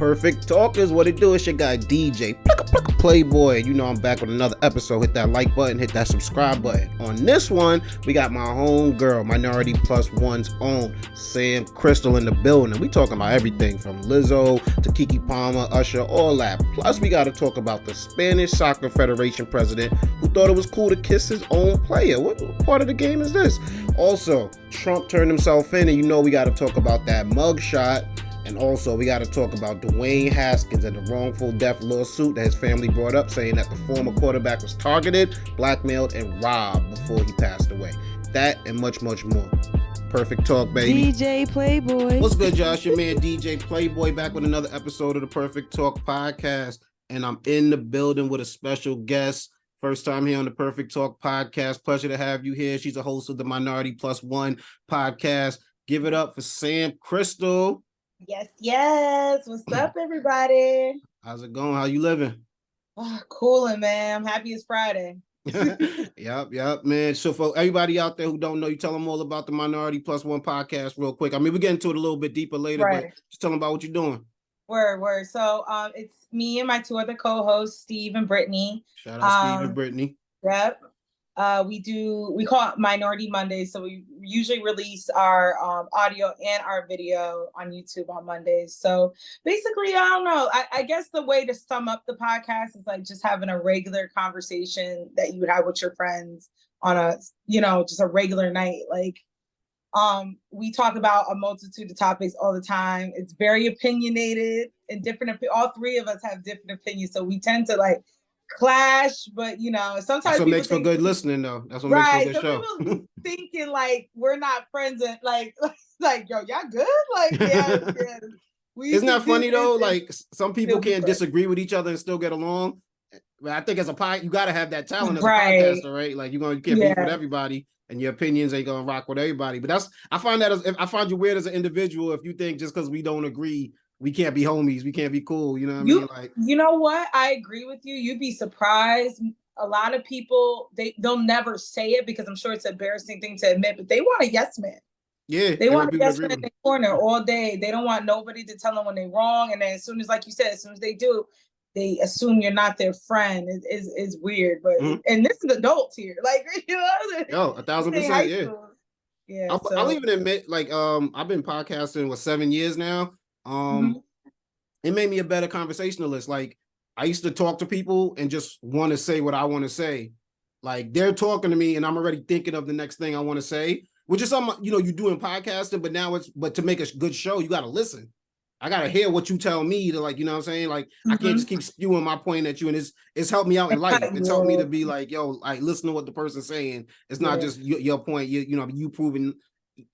Perfect Talkers, what it do? It's your guy DJ Playboy. You know I'm back with another episode. Hit that like button, hit that subscribe button. On this one, we got my home girl, Minority Plus One's own Sam Crystal in the building. We talking about everything from Lizzo to Kiki Palmer, Usher, all that. Plus, we got to talk about the Spanish Soccer Federation president who thought it was cool to kiss his own player. What part of the game is this? Also, Trump turned himself in, and you know we got to talk about that mugshot. And also, we got to talk about Dwayne Haskins and the wrongful death lawsuit that his family brought up, saying that the former quarterback was targeted, blackmailed, and robbed before he passed away. That and much, much more. Perfect Talk, baby. DJ Playboy. What's good, Josh? Your man, DJ Playboy, back with another episode of the Perfect Talk podcast. And I'm in the building with a special guest. First time here on the Perfect Talk podcast. Pleasure to have you here. She's a host of the Minority Plus One podcast. Give it up for Sam Crystal. Yes. What's up, everybody? How's it going? How you living? Oh, cooling, man. I'm happy it's Friday. Yep, man. So for everybody out there who don't know, you tell them all about the Minority Plus One podcast real quick. I mean, we get into it a little bit deeper later, right. But just tell them about what you're doing. Word. So it's me and my two other co-hosts, Steve and Brittany. Shout out Steve and Brittany. Yep. We call it Minority Mondays. So we usually release our audio and our video on YouTube on Mondays. So basically, I don't know. I guess the way to sum up the podcast is like just having a regular conversation that you would have with your friends on a, just a regular night. Like, we talk about a multitude of topics all the time. It's very opinionated and different. All three of us have different opinions. So we tend to like clash, but sometimes that's what makes for good listening, though. That's what right, makes for a good so show. People thinking like we're not friends and like yo, y'all good? Like yeah. Isn't that funny though? Like some people can't disagree with each other and still get along. But I think as a you got to have that talent as a podcaster, right? Like you can't beef with everybody, and your opinions ain't gonna rock with everybody. But I find you weird as an individual if you think just because we don't agree, we can't be homies, we can't be cool. You know what I mean? Like, you know what? I agree with you. You'd be surprised. A lot of people, they'll never say it because I'm sure it's an embarrassing thing to admit, but they want a yes man. Yeah. They want a yes man in the corner all day. They don't want nobody to tell them when they're wrong. And then as soon as, like you said, as soon as they do, they assume you're not their friend. It's weird. But and this is adults here. Like, Yo, 1,000%, yeah. Yeah. I'll even admit, like, I've been podcasting for 7 years now. It made me a better conversationalist. Like, I used to talk to people and just want to say what I want to say. Like, they're talking to me and I'm already thinking of the next thing I want to say, which is something, you do in podcasting, but to make a good show, you got to listen. I got to hear what you tell me to, like, you know what I'm saying? Like, I can't just keep spewing my point at you. And it's helped me out in life. It's helped me to be like, yo, like, listen to what the person's saying. It's not just your point. You proving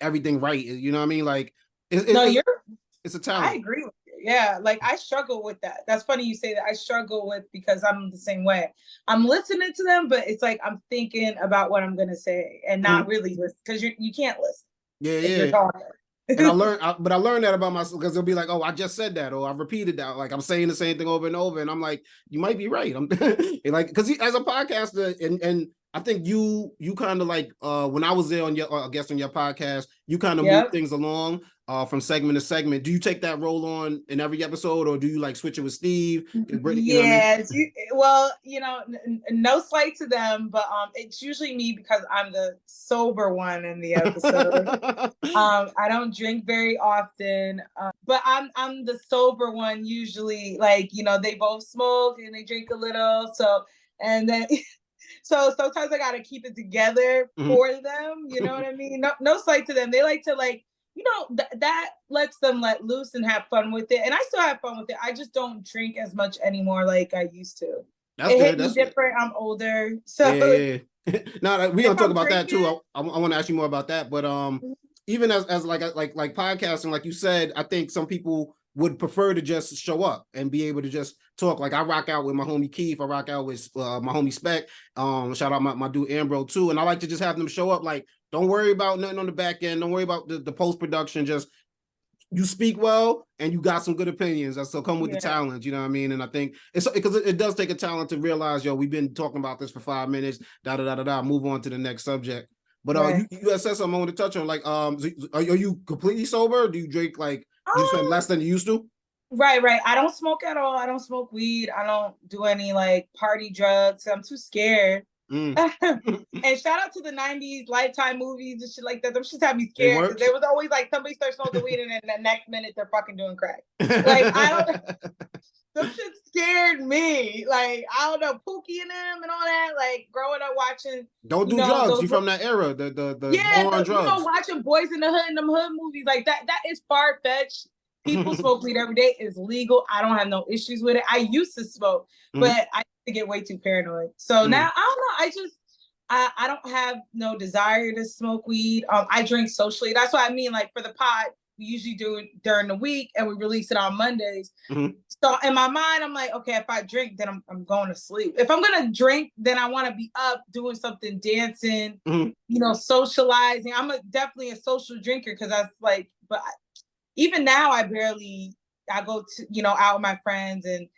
everything right. You know what I mean? Like, it's a talent. I agree with you. Yeah, like I struggle with that. That's funny you say that. I struggle with because I'm the same way. I'm listening to them, but it's like I'm thinking about what I'm gonna say and not really listen because you can't listen. Yeah. And I learned that about myself because they'll be like, oh, I just said that, or I repeated that. Like I'm saying the same thing over and over, and I'm like, you might be right. I'm like, because as a podcaster, and I think you kind of like when I was there on your guest on your podcast, you kind of move things along from segment to segment. Do you take that role on in every episode, or do you like switch it with Steve and Brittany? No slight to them, but it's usually me because I'm the sober one in the episode. I don't drink very often, but I'm the sober one usually. Like they both smoke and they drink a little, so and then. So sometimes I gotta keep it together for them. You know what I mean? No slight to them. They like to that lets them let loose and have fun with it. And I still have fun with it. I just don't drink as much anymore like I used to. It hit me different. I'm older. So no, we're gonna talk about that too. I want to ask you more about that. But even as like podcasting, like you said, I think some people would prefer to just show up and be able to just talk. Like I rock out with my homie Keith. I rock out with my homie Spec. Shout out my dude Ambro too. And I like to just have them show up. Like, don't worry about nothing on the back end. Don't worry about the post-production. Just you speak well and you got some good opinions. That still come with the talent. You know what I mean? And I think it's because it does take a talent to realize, yo, we've been talking about this for 5 minutes. Move on to the next subject. But you said something I want to touch on. Like, are you completely sober? Or do you drink like you spend less than you used to? Right, right. I don't smoke at all. I don't smoke weed. I don't do any like party drugs. I'm too scared. Mm. And shout out to the 90s Lifetime movies and shit like that. Them shit had me They scared because work. there was always like somebody starts smoking weed and then the next minute they're fucking doing crack. Like I don't them shit scared me. Like I don't know, Pookie and them and all that. Like growing up watching, Don't you do know, drugs. those You from that era? The yeah, war on you know, drugs. watching Boys in the Hood and them hood movies like that. That is far fetched. People smoke weed every day. It's legal. I don't have no issues with it. I used to smoke, but I used to get way too paranoid. So now I don't know. I don't have no desire to smoke weed. I drink socially. That's what I mean. Like for the pod, we usually do it during the week and we release it on Mondays. So in my mind, I'm like, okay, if I drink, then I'm going to sleep. If I'm gonna drink, then I want to be up doing something, dancing, you know, socializing. I'm definitely a social drinker because I was like, but even now I go to, you know, out with my friends and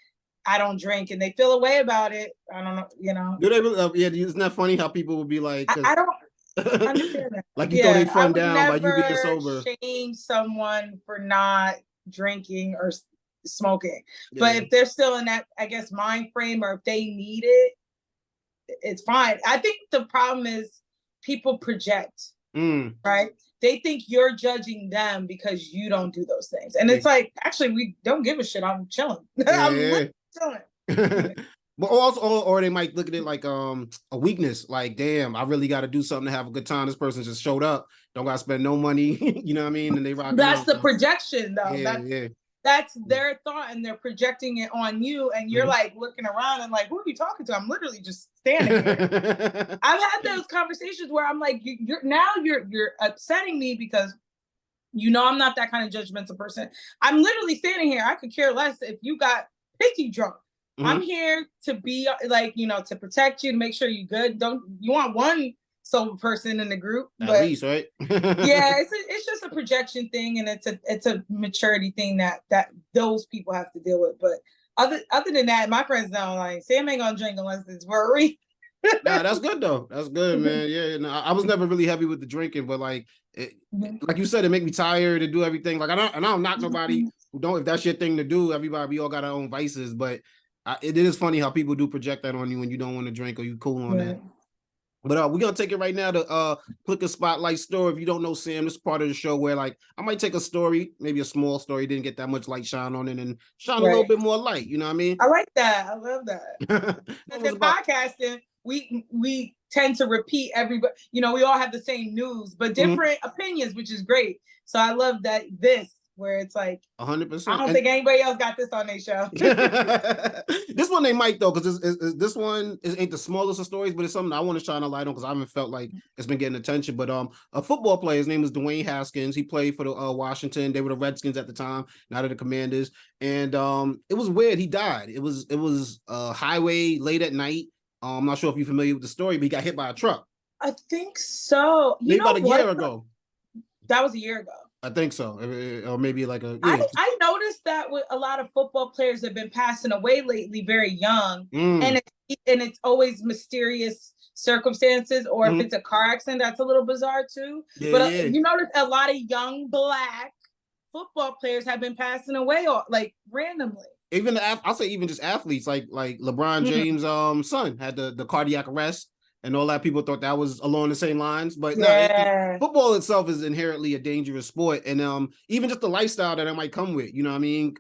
I don't drink and they feel a way about it. I don't know, you know. Do they really, yeah, isn't that funny how people would be like, I don't understand that. like you throw their I fun would down by you being never sober. shame someone for not drinking or smoking. Yeah. But if they're still in that, I guess, mind frame or if they need it, it's fine. I think the problem is people project, right? They think you're judging them because you don't do those things. And it's like, actually, we don't give a shit. I'm chilling. I'm literally chilling. But also, or they might look at it like a weakness. Like, damn, I really got to do something to have a good time. This person just showed up. Don't got to spend no money. You know what I mean? And they rock. That's the projection, though. Yeah, that's their thought, and they're projecting it on you. And you're like looking around and like, who are you talking to? I'm literally just standing here. I've had those conversations where I'm like, you're upsetting me because you know I'm not that kind of judgmental person. I'm literally standing here. I could care less if you got pissy drunk. I'm here to be like, you know, to protect you, to make sure you're good. Don't you want one sober person in the group? At least, right? Yeah, it's just a projection thing, and it's a maturity thing that those people have to deal with. But other than that, my friends know like Sam ain't gonna drink unless it's worry. Nah, that's good though. That's good, man. Yeah, no, I was never really heavy with the drinking, but like, like you said, it make me tired to do everything. Like I don't knock nobody who don't. If that's your thing to do, everybody, we all got our own vices. But it is funny how people do project that on you when you don't want to drink or you cool on that. But we're gonna take it right now to click a spotlight story. If you don't know Sam, this is part of the show where like I might take a story, maybe a small story, didn't get that much light shine on it, and shine a little bit more light. You know what I mean? I like that. I love that. Because in podcasting, we tend to repeat everybody. You know, we all have the same news, but different opinions, which is great. So I love that where it's like 100%. I don't think anybody else got this on their show. This one they might though, because this one ain't the smallest of stories, but it's something I want to shine a light on because I haven't felt like it's been getting attention. But a football player, his name is Dwayne Haskins. He played for the Washington. They were the Redskins at the time, now they're the Commanders. And it was weird. He died. It was highway late at night. I'm not sure if you're familiar with the story, but he got hit by a truck. I think so. Maybe about a year ago. That was a year ago. I think so, or maybe like a. Yeah. I noticed that with a lot of football players that have been passing away lately, very young, and it's always mysterious circumstances, or if it's a car accident, that's a little bizarre too. Yeah, but you notice a lot of young Black football players have been passing away, or like randomly. Even I'll say even just athletes like LeBron James' son had the cardiac arrest. And all that, people thought that was along the same lines, but football itself is inherently a dangerous sport, and even just the lifestyle that it might come with, you know what I mean?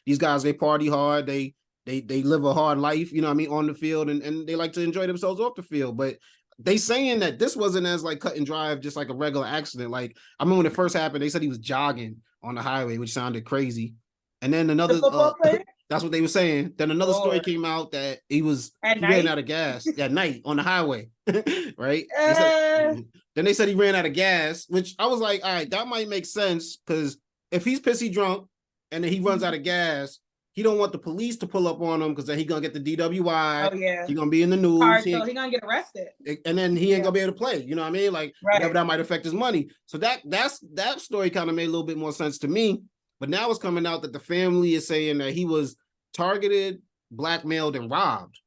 These guys, they party hard, they live a hard life, you know what I mean, on the field, and they like to enjoy themselves off the field. But they saying that this wasn't as like cut and dry, just like a regular accident. Like I remember when it first happened, they said he was jogging on the highway, which sounded crazy. And then another that's what they were saying. Then another story came out that he ran out of gas that night on the highway, right? Then they said he ran out of gas, which I was like, all right, that might make sense, because if he's pissy drunk and then he runs out of gas, he don't want the police to pull up on him because then he's gonna get the DWI. Oh yeah, he's gonna be in the news. So he's gonna get arrested, and then he ain't gonna be able to play. You know what I mean? Like whatever that might affect his money. So that story kind of made a little bit more sense to me. But now it's coming out that the family is saying that he was targeted, blackmailed, and robbed,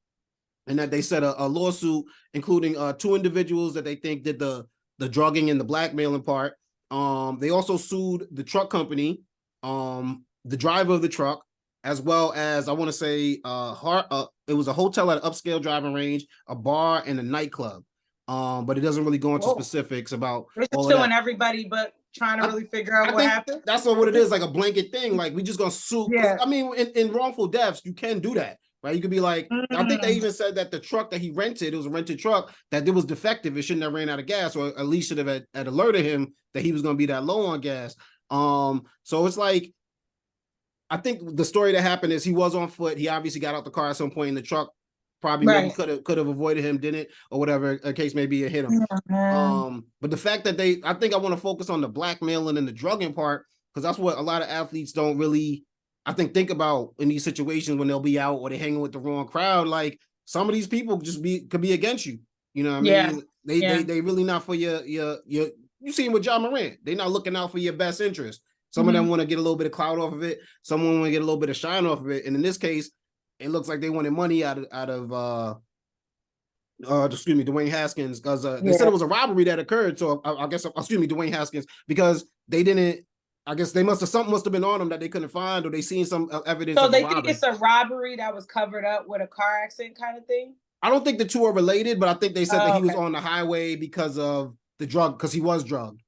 and that they set a lawsuit, including 2 individuals that they think did the drugging and the blackmailing part. They also sued the truck company, the driver of the truck, as well as I want to say it was a hotel at an upscale driving range, a bar, and a nightclub. But it doesn't really go into specifics about all of suing that. everybody, but trying to really figure out what happened. That's what it is, like a blanket thing. Like we just gonna sue. Yeah. I mean, in wrongful deaths, you can do that, right? You could be like, I think they even said that the truck that he rented, it was a rented truck, that it was defective. It shouldn't have ran out of gas, or at least should have had alerted him that he was gonna be that low on gas. So it's like, I think the story that happened is he was on foot. He obviously got out the car at some point in the truck. Probably maybe could have avoided him, didn't, or whatever a case may be, it hit him. But the fact that I think I want to focus on the blackmailing and the drugging part, because that's what a lot of athletes don't really, I think about in these situations when they'll be out or they're hanging with the wrong crowd. Like some of these people could be against you. You know what I mean? They really not for your you see him with John Morant. They're not looking out for your best interest. Some of them want to get a little bit of clout off of it. Someone want to get a little bit of shine off of it. And in this case, it looks like they wanted money out of Dwayne Haskins, because they said it was a robbery that occurred. So I guess, Dwayne Haskins, because they didn't, I guess something must have been on them that they couldn't find, or they seen some evidence. So they think it's a robbery that was covered up with a car accident kind of thing? I don't think the two are related, but I think they said that he was on the highway because of the drug, because he was drugged.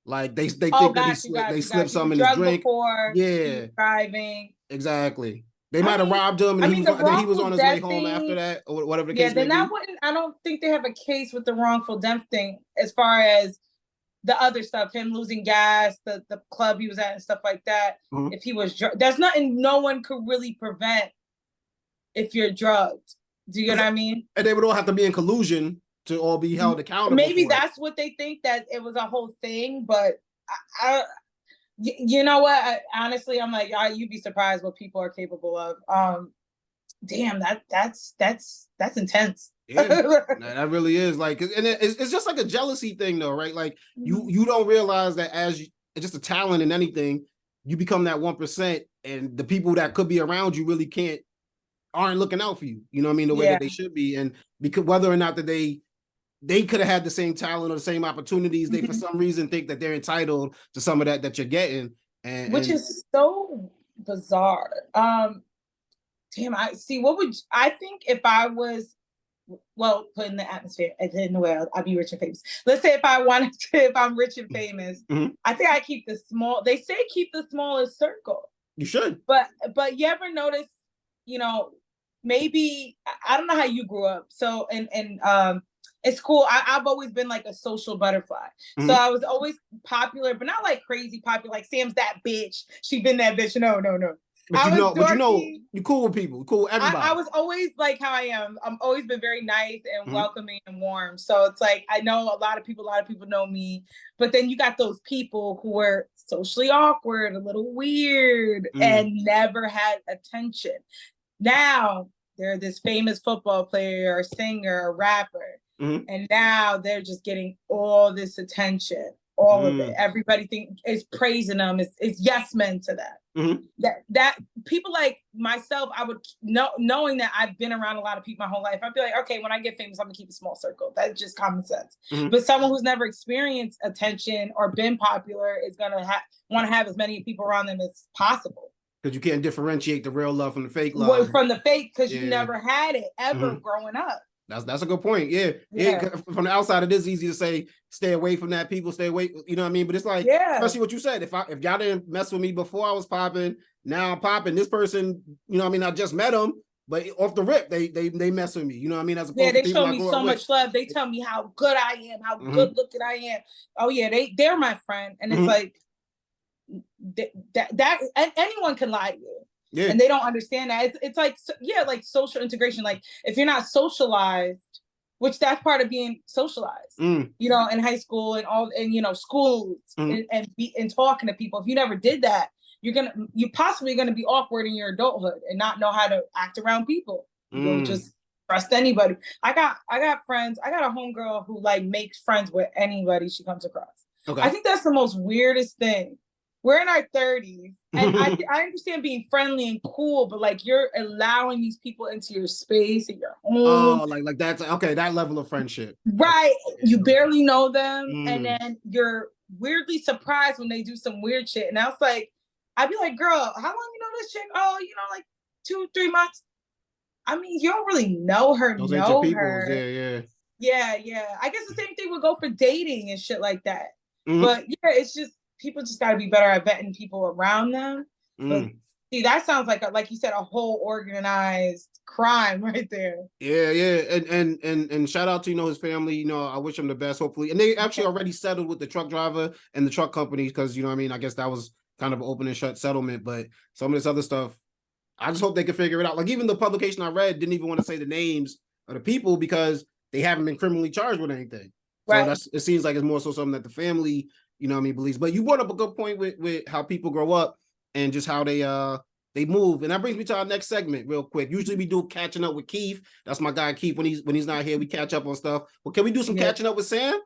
Like they think that they slipped some in his drink. Before, driving. Exactly. They might have robbed him, and he was on his way home after that, or whatever the case may be. Yeah, then I don't think they have a case with the wrongful death thing as far as the other stuff, him losing gas, the club he was at and stuff like that. If he was there's nothing no one could really prevent if you're drugged. Do you get what I mean? And they would all have to be in collusion to all be held accountable. Maybe that's what they think, that it was a whole thing, but you know what? Honestly, I'm like, you'd be surprised what people are capable of. Damn, that's intense. Yeah, that really is. Like, and it's just like a jealousy thing, though, right? Like you don't realize that it's just a talent in anything, you become that 1%, and the people that could be around you really aren't looking out for you. You know what I mean? The way that they should be, and because whether or not that they could have had the same talent or the same opportunities, they for some reason think that they're entitled to some of that you're getting, which is so bizarre. Damn, I think if I was put in the atmosphere, in the way I'd be rich and famous. Let's say if I'm rich and famous, I think I keep the small. They say keep the smallest circle. You should. But you ever notice, maybe I don't know how you grew up. So it's cool. I've always been like a social butterfly. So I was always popular, but not like crazy popular. Like Sam's that bitch. She been that bitch. No. But you're cool with people. You're cool with everybody. I was always like how I am. I've always been very nice and welcoming and warm. So it's like, I know a lot of people know me, but then you got those people who were socially awkward, a little weird, and never had attention. Now they're this famous football player or singer or rapper. And now they're just getting all this attention, all of it. Everybody is praising them. It's yes men to that. That people like myself, I would knowing that I've been around a lot of people my whole life, I'd be like, okay, when I get famous, I'm gonna keep a small circle. That's just common sense. But someone who's never experienced attention or been popular is gonna want to have as many people around them as possible. Because you can't differentiate the real love from the fake love. From the fake, because you never had it ever growing up. That's a good point. Yeah. From the outside, it is easy to say, stay away from that. People stay away. You know what I mean? But it's like, especially what you said. If y'all didn't mess with me before I was popping, now I'm popping. This person, you know what I mean? I just met them, but off the rip, they mess with me. You know what I mean? As opposed they to show me so much love. They tell me how good I am, how good looking I am. Oh yeah, they're my friend, and it's like that anyone can lie to you. Yeah. And they don't understand that. It's like, like social integration. Like if you're not socialized, which that's part of being socialized, in high school and schools and talking to people. If you never did that, you're possibly gonna be awkward in your adulthood and not know how to act around people. You'll just trust anybody. I got friends. I got a homegirl who like makes friends with anybody she comes across. Okay. I think that's the most weirdest thing. We're in our 30s, and I understand being friendly and cool, but like you're allowing these people into your space and your home. Oh, like that's okay. That level of friendship, right? You barely know them, and then you're weirdly surprised when they do some weird shit. And I was like, I'd be like, "Girl, how long you know this chick. Oh, like 2-3 months. I mean, you don't really know her. Those ain't your peoples. Yeah. Yeah. I guess the same thing would go for dating and shit like that. Mm-hmm. But yeah, it's just people just got to be better at vetting people around them. But see, that sounds like you said, a whole organized crime right there. Yeah. And shout out to his family. I wish him the best, hopefully. And they actually already settled with the truck driver and the truck company because I guess that was kind of an open and shut settlement. But some of this other stuff, I just hope they can figure it out. Like even the publication I read didn't even want to say the names of the people because they haven't been criminally charged with anything. Right. So it seems like it's more so something that the family, believes. But you brought up a good point with how people grow up and just how they move. And that brings me to our next segment real quick. Usually we do catching up with Keith. That's my guy Keith. When he's not here, we catch up on stuff. Well, can we do some catching up with Sam?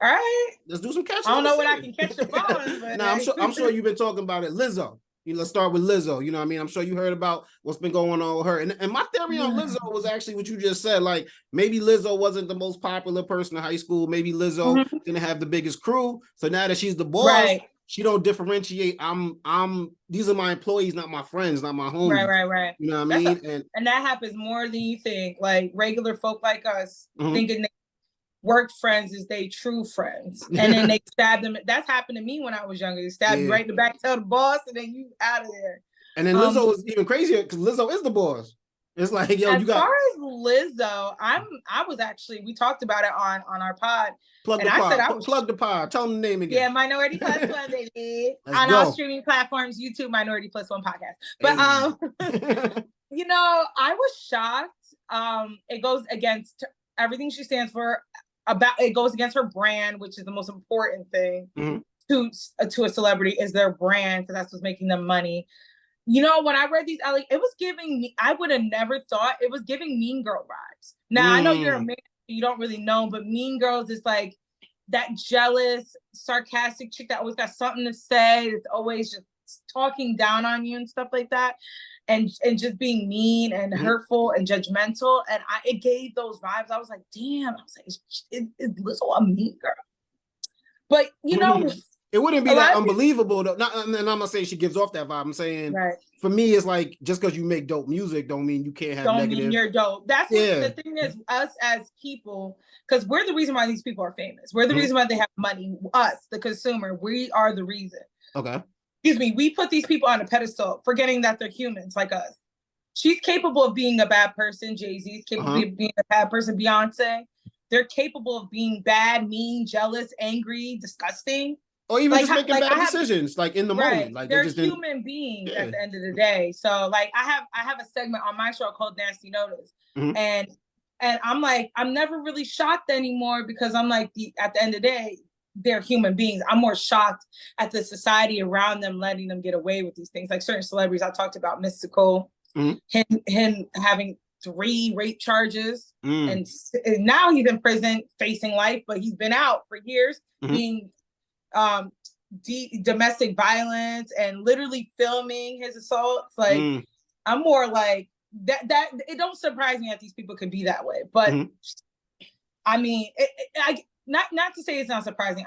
All right. Let's do some catching up. I don't know what I can catch the phone, but I'm sure you've been talking about it. Lizzo. Let's start with Lizzo. I'm sure you heard about what's been going on with her. And my theory on Lizzo was actually what you just said. Like maybe Lizzo wasn't the most popular person in high school. Maybe Lizzo didn't have the biggest crew. So now that she's the boss, she don't differentiate. These are my employees, not my friends, not my homies. Right. You know what I mean? And that happens more than you think. Like regular folk like us thinking they work friends is they true friends. And then they stab them. That's happened to me when I was younger. They stabbed me right in the back, tell the boss, and then you out of there. And then Lizzo was even crazier because Lizzo is the boss. It's like, yo, as far as Lizzo, we talked about it on our pod. Plug the pod. Tell them the name again. Yeah, Minority Plus One, baby. On all streaming platforms, YouTube, Minority Plus One podcast. But I was shocked. It goes against everything she stands for. It goes against her brand, which is the most important thing to a celebrity is their brand, because that's what's making them money. When I read these, it was giving me, I would have never thought it was giving Mean Girl vibes. Now I know you're a man, you don't really know, but Mean Girls is like that jealous, sarcastic chick that always got something to say. It's always just talking down on you and stuff like that. And just being mean and hurtful and judgmental. And it gave those vibes. I was like, damn. I was like, is Lizzo a mean girl? But, it wouldn't be that unbelievable, though. And I'm not saying she gives off that vibe. I'm saying, for me, it's like, just because you make dope music don't mean you can't have negative. Don't mean you're dope. That's what the thing is, us as people, because we're the reason why these people are famous. We're the reason why they have money. Us, the consumer, we are the reason. Okay. Excuse me, we put these people on a pedestal, forgetting that they're humans like us. She's capable of being a bad person. Jay-Z's capable of being a bad person. Beyonce, they're capable of being bad, mean, jealous, angry, disgusting. Or even just making bad decisions, like in the moment. Like they're human beings at the end of the day. So like I have a segment on my show called Nasty Notice. And I'm like, I'm never really shocked anymore because I'm like, at the end of the day, they're human beings. I'm more shocked at the society around them letting them get away with these things. Like certain celebrities, I talked about Mystical, him having 3 rape charges, and now he's in prison facing life, but he's been out for years being domestic violence and literally filming his assaults. Like I'm more like that it don't surprise me that these people could be that way, but I mean not to say it's not surprising.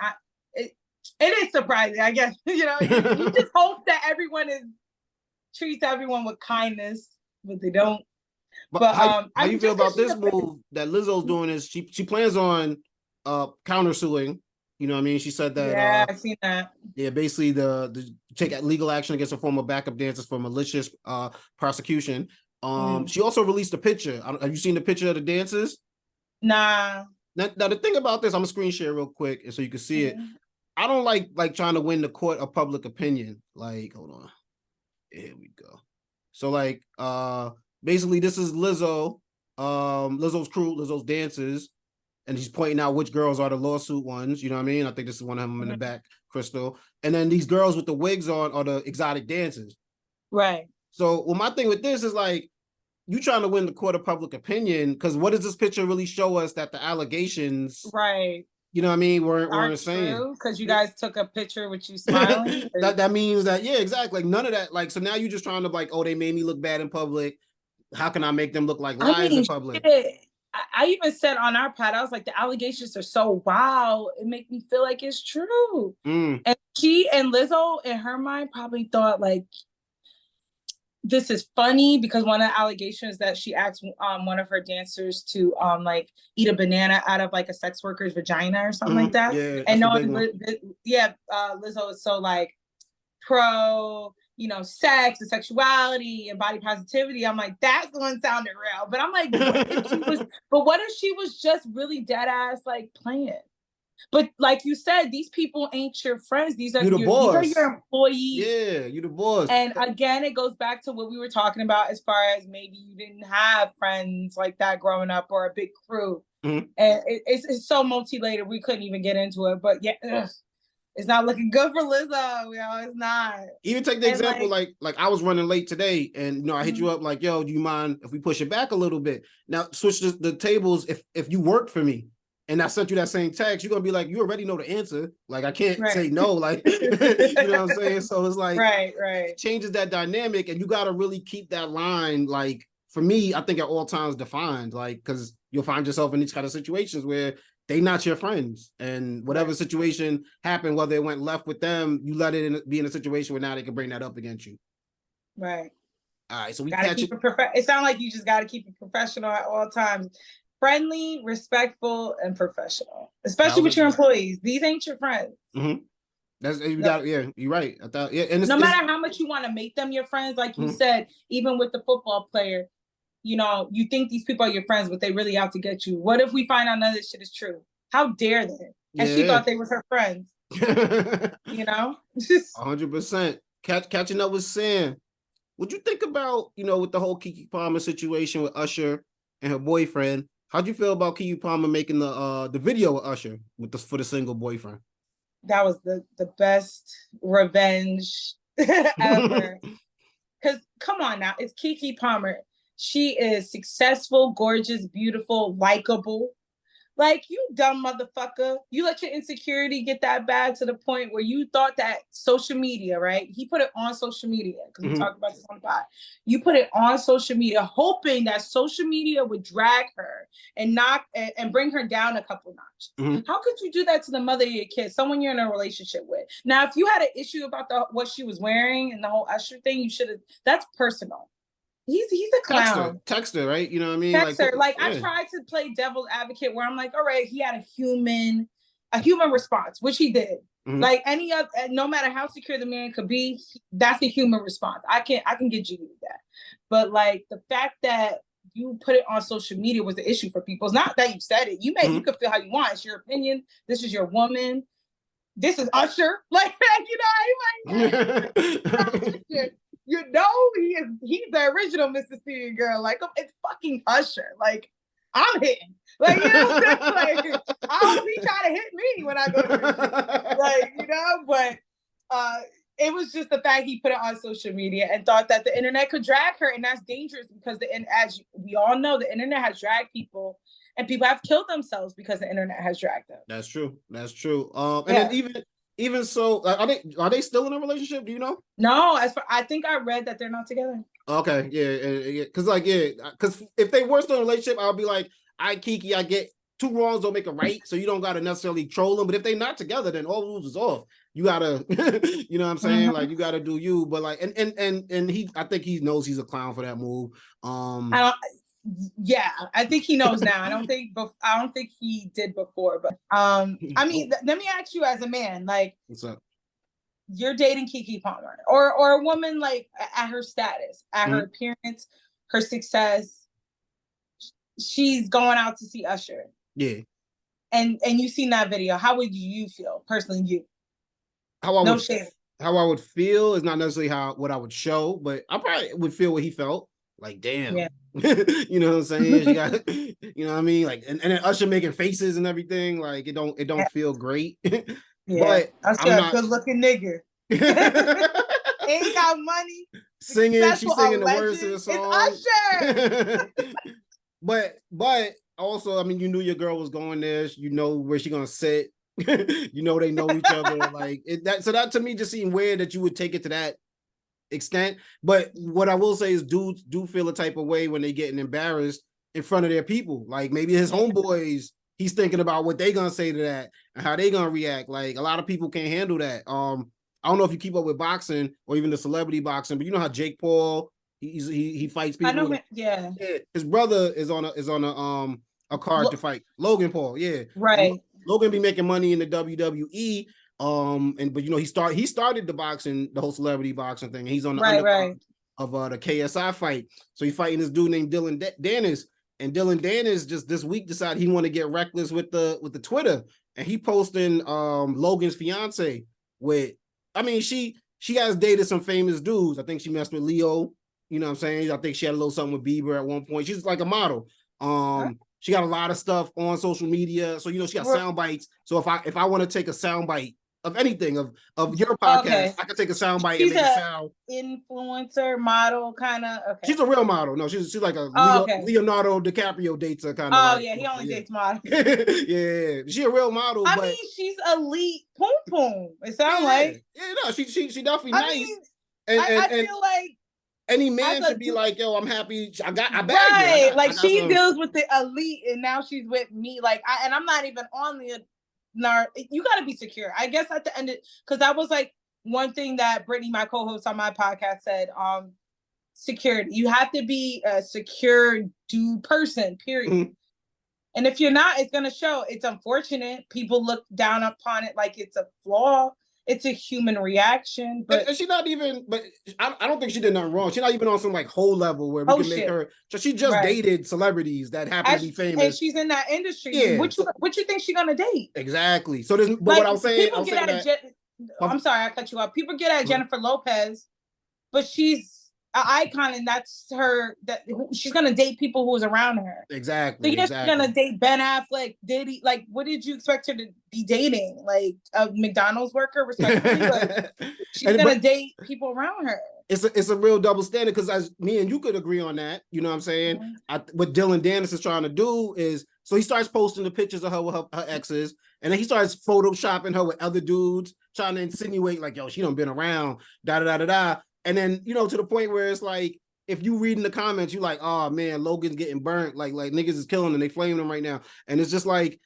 It is surprising, I guess. You just hope that everyone treats everyone with kindness, but they don't. But how you feel about this move that Lizzo's doing? Is she plans on countersuing? You know what I mean? She said that. Yeah, I've seen that. Yeah, basically the take legal action against her former backup dancers for malicious prosecution. She also released a picture. Have you seen the picture of the dancers? Nah. Now the thing about this, I'm gonna screen share real quick so you can see it. I don't like trying to win the court of public opinion. Like, hold on. Here we go. So like basically this is Lizzo, Lizzo's crew, Lizzo's dancers, and he's pointing out which girls are the lawsuit ones. You know what I mean? I think this is one of them in the back, Crystal. And then these girls with the wigs on are the exotic dancers. Right. So my thing with this is like, you trying to win the court of public opinion, because what does this picture really show us that the allegations, you know what I mean, weren't saying? Because you guys took a picture with you smiling. that means that, yeah, exactly. Like none of that. Like, so now you're just trying to like, oh, they made me look bad in public. How can I make them look like liars in public? I even said on our pod, I was like, the allegations are so wow. It make me feel like it's true. And she and Lizzo, in her mind, probably thought like, this is funny because one of the allegations that she asked one of her dancers to like eat a banana out of like a sex worker's vagina or something like that. Yeah, and knowing Lizzo is so like pro, you know, sex and sexuality and body positivity. I'm like, that's the one sounded real. But I'm like, what if she was just really dead ass like playing? But like you said, these people ain't your friends. These are your employees. Yeah, you the boss. And again, it goes back to what we were talking about as far as maybe you didn't have friends like that growing up or a big crew. And it's so multi-layered. We couldn't even get into it. But yeah, it's not looking good for Lizzo. It's not. Even take the example, like I was running late today, and you know, I hit you up like, yo, do you mind if we push it back a little bit? Now switch the tables. If you worked for me and I sent you that same text, you're gonna be like, you already know the answer. Like I can't say no, like you know what I'm saying? So it's like right. Changes that dynamic, and you gotta really keep that line, like for me, I think at all times defined, like because you'll find yourself in these kind of situations where they not your friends, and whatever situation happened, whether it went left with them, you let it be in a situation where now they can bring that up against you. Right. All right. So we gotta keep it. It sounds like you just got to keep it professional at all times. Friendly, respectful, and professional, especially with your employees. These ain't your friends. That's you got. Yeah, you're right. I thought. Yeah, and no matter how much you want to make them your friends, like you said, even with the football player, you know, you think these people are your friends, but they really out to get you. What if we find out none of this shit is true? How dare they? And she thought they was her friends. You know, 100%. Catching up with Sam. What'd you think about, you know, with the whole Keke Palmer situation with Usher and her boyfriend? How'd you feel about Keke Palmer making the video with Usher for the single boyfriend? That was the best revenge ever. Because come on now, it's Keke Palmer. She is successful, gorgeous, beautiful, likable. Like, you dumb motherfucker. You let your insecurity get that bad to the point where you thought that social media, right? He put it on social media, because we talked about this on the pod. You put it on social media, hoping that social media would drag her and bring her down a couple notches. How could you do that to the mother of your kids, someone you're in a relationship with? Now, if you had an issue about what she was wearing and the whole Usher thing, you should have. That's personal. He's a clown. Texter, right? You know what I mean? Texter. I tried to play devil's advocate where I'm like, all right, he had a human response, which he did. Like any other, no matter how secure the man could be, that's a human response. I can get you with that. But like the fact that you put it on social media was the issue for people. It's not that you said it. You could feel how you want. It's your opinion. This is your woman. This is Usher. Like, you know, you know, he's the original Mississippi girl. Like, it's fucking Usher. Like, I'm hitting. Like, you know, like, I hope he try to hit me when I go to like, you know, but it was just the fact he put it on social media and thought that the internet could drag her, and that's dangerous because as we all know, the internet has dragged people, and people have killed themselves because the internet has dragged them. That's true. And then even so, are they still in a relationship? Do you know? No, I think I read that they're not together. Okay, yeah, because if they were still in a relationship, I'll be like, Keke, I get two wrongs don't make a right, so you don't gotta necessarily troll them. But if they're not together, then all rules is off. You gotta, you know what I'm saying? Like, you gotta do you. But like, and I think he knows he's a clown for that move. Yeah, I think he knows now. I don't think he did before, but I mean, let me ask you as a man, like, what's up? You're dating Keke Palmer or a woman like at her status, at her appearance, her success. She's going out to see Usher. Yeah. And you seen that video. How would you feel personally? You? How I would feel is not necessarily what I would show, but I probably would feel what he felt. Like, damn. Yeah. You know what I'm saying? You got, you know what I mean? Like, and then Usher making faces and everything. Like, it don't feel great. Yeah. But Usher, a good looking nigga. Ain't got money. She's singing the words to the song. It's Usher. But also, I mean, you knew your girl was going there. You know where she's gonna sit. You know they know each other. Like so that to me just seemed weird that you would take it to that extent. But what I will say is dudes do feel a type of way when they getting embarrassed in front of their people. Like maybe his homeboys, he's thinking about what they gonna say to that and how they gonna react. Like a lot of people can't handle that. I don't know if you keep up with boxing or even the celebrity boxing, but you know how Jake Paul He fights I people. know. Yeah. His brother is on a card to fight Logan Paul. Yeah. Right. Logan be making money in the WWE. But he started the boxing, the whole celebrity boxing thing. He's on the undercard of the KSI fight. So he's fighting this dude named Dillon Danis. And Dillon Danis just this week decided he want to get reckless with the Twitter. And he posting Logan's fiance with, I mean, she has dated some famous dudes. I think she messed with Leo. You know what I'm saying? I think she had a little something with Bieber at one point. She's like a model. She got a lot of stuff on social media. So, she got sound bites. So if I want to take a sound bite of anything of your podcast, I can take a sound bite and make a sound. Influencer model kind of. Okay. She's a real model. No, she's like a Leonardo DiCaprio dates her kind of. Oh, yeah, he only dates models. Yeah, she a real model. I mean, she's elite poom poom. It sounds like. Yeah, no, she definitely nice. Mean, I feel like any man should be like, yo, I'm happy. I bagged right. Like she deals with the elite, and now she's with me. Like, and I'm not even on the. You got to be secure. I guess at the end, because that was like one thing that Brittany, my co-host on my podcast, said. Security. You have to be a secure dude person. Period. Mm-hmm. And if you're not, it's gonna show. It's unfortunate. People look down upon it like it's a flaw. It's a human reaction, but and she's not even. But I don't think she did nothing wrong. She's not even on some like whole level where we can make her. So she just dated celebrities that happen to be famous, and she's in that industry. Yeah. What you think she's gonna date? Exactly. So there's. But like, what I'm saying, I'm sorry, I cut you off. People get at Jennifer Lopez, but she's an icon, and that's her. That she's gonna date people who was around her. Exactly. So she's gonna date Ben Affleck, Diddy. Like, what did you expect her to be dating? Like a McDonald's worker, respectfully. Like, she's gonna date people around her. It's a real double standard because as me and you could agree on that. You know what I'm saying? Mm-hmm. What Dillon Danis is trying to do is so he starts posting the pictures of her with her exes, and then he starts photoshopping her with other dudes, trying to insinuate like, yo, she done been around, da da da da da. And then, to the point where it's like, if you read in the comments, you like, oh man, Logan's getting burnt. Like niggas is killing him. They flaming him right now. And it's just like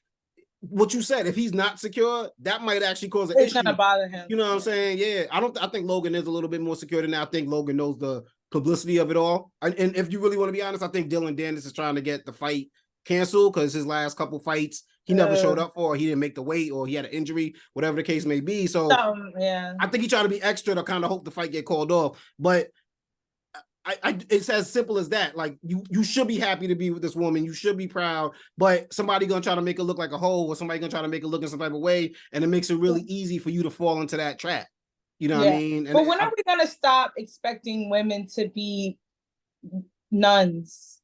what you said. If he's not secure, that might actually cause an issue. It's gonna bother him. You know what I'm saying? Yeah. I think Logan is a little bit more secure than that. I think Logan knows the publicity of it all. And if you really want to be honest, I think Dillon Danis is trying to get the fight canceled because his last couple fights he never showed up for, or he didn't make the weight, or he had an injury, whatever the case may be. So I think he tried to be extra to kind of hope the fight get called off. But it's as simple as that. Like you should be happy to be with this woman. You should be proud. But somebody gonna try to make it look like a hoe, or somebody gonna try to make it look in some type of way, and it makes it really easy for you to fall into that trap. You know what I mean? But when are we gonna stop expecting women to be nuns?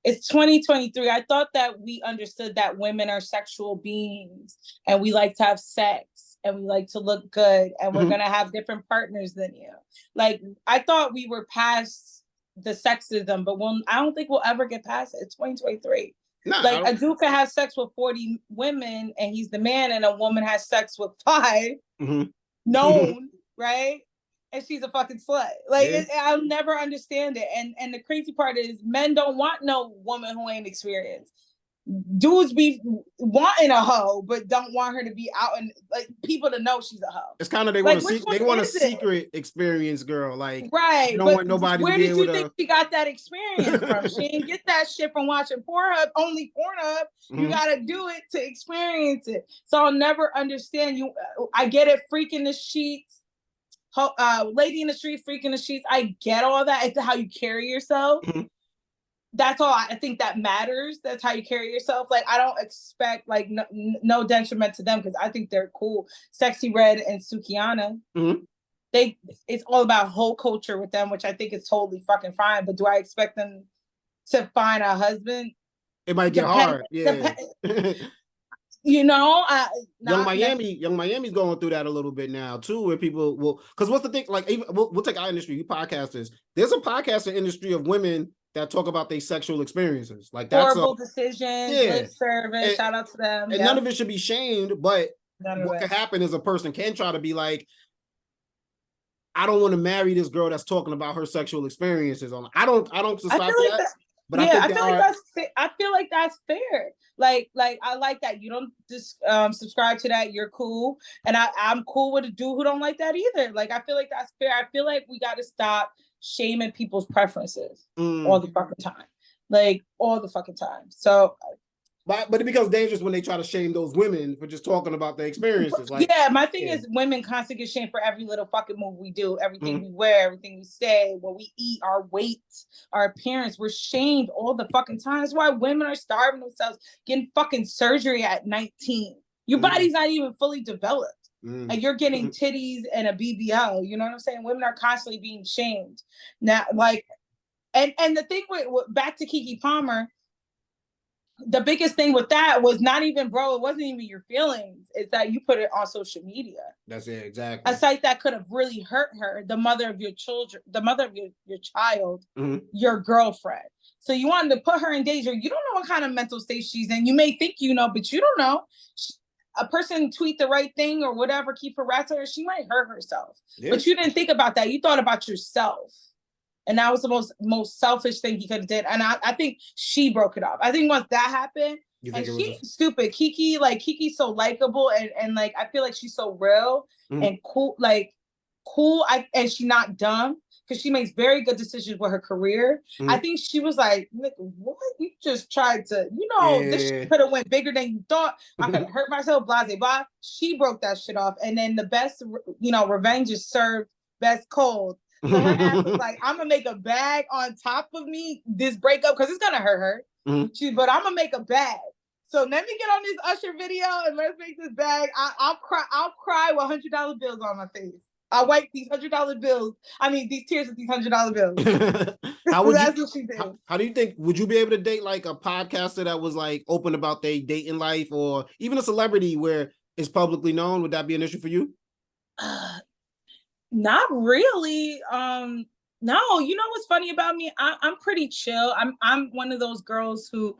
It's 2023. I thought that we understood that women are sexual beings and we like to have sex and we like to look good and we're going to have different partners than you. Like, I thought we were past the sexism, but I don't think we'll ever get past it. It's 2023. No, like, a dude can have sex with 40 women and he's the man, and a woman has sex with 5 known, right? And she's a fucking slut. Like, I'll never understand it. And the crazy part is men don't want no woman who ain't experienced. Dudes be wanting a hoe, but don't want her to be out and like people to know she's a hoe. It's kind of they want a secret experience girl. Like, right. You don't want nobody where to be did you think she got that experience from? She didn't get that shit from watching Pornhub, only Pornhub. You gotta do it to experience it. So I'll never understand you. I get it, freaking the sheets. Lady in the street, freak in the sheets. I get all that. It's how you carry yourself. That's all. I think that matters. That's how you carry yourself. Like, I don't expect like no detriment to them because I think they're cool. Sexy Red and Sukiana. It's all about whole culture with them, which I think is totally fucking fine. But do I expect them to find a husband? It might get hard. Yeah. Young Miami's going through that a little bit now too, where people will, because what's the thing, like, even we'll take our industry, you podcasters, there's a podcasting industry of women that talk about their sexual experiences, like that's horrible decisions, lip service, shout out to them. And none of it should be shamed, but what can happen is a person can try to be like, I don't want to marry this girl that's talking about her sexual experiences. I don't subscribe to that. But I feel like that's fair. Like I like that. You don't just subscribe to that. You're cool, and I'm cool with a dude who don't like that either. Like, I feel like that's fair. I feel like we got to stop shaming people's preferences all the fucking time. Like, all the fucking time. So... But it becomes dangerous when they try to shame those women for just talking about their experiences. Like, yeah, my thing is women constantly get shamed for every little fucking move we do, everything we wear, everything we say, what we eat, our weight, our appearance. We're shamed all the fucking time. That's why women are starving themselves, getting fucking surgery at 19. Your body's not even fully developed. And you're getting titties and a BBL. You know what I'm saying? Women are constantly being shamed. Now, like, and the thing with back to Keke Palmer, the biggest thing with that was not even, bro, it wasn't even your feelings. It's that you put it on social media. That's it, exactly. A site that could have really hurt her, the mother of your children, the mother of your child, your girlfriend. So you wanted to put her in danger. You don't know what kind of mental state she's in. You may think you know, but you don't know. A person tweet the right thing or whatever, keep harassing her, she might hurt herself. Yeah. But you didn't think about that. You thought about yourself. And that was the most selfish thing he could have did. And I think she broke it off. I think once that happened, and she's stupid. Kiki's so likable and like I feel like she's so real and cool, and she's not dumb because she makes very good decisions with her career. I think she was like, what? You just tried to, this shit could have went bigger than you thought. I could have hurt myself, blah, blah, blah. She broke that shit off. And then the best, revenge is served best cold. So her ass was like, I'm gonna make a bag on top of me, this breakup, because it's gonna hurt her. But I'm gonna make a bag. So let me get on this Usher video and let's make this bag. I'll cry with $100 bills on my face. I'll wipe these $100 bills. I mean, these tears with these $100 bills. That's what she did. How do you think, would you be able to date like a podcaster that was like open about their dating life, or even a celebrity where it's publicly known? Would that be an issue for you? Not really. No, you know what's funny about me? I'm pretty chill. I'm one of those girls who,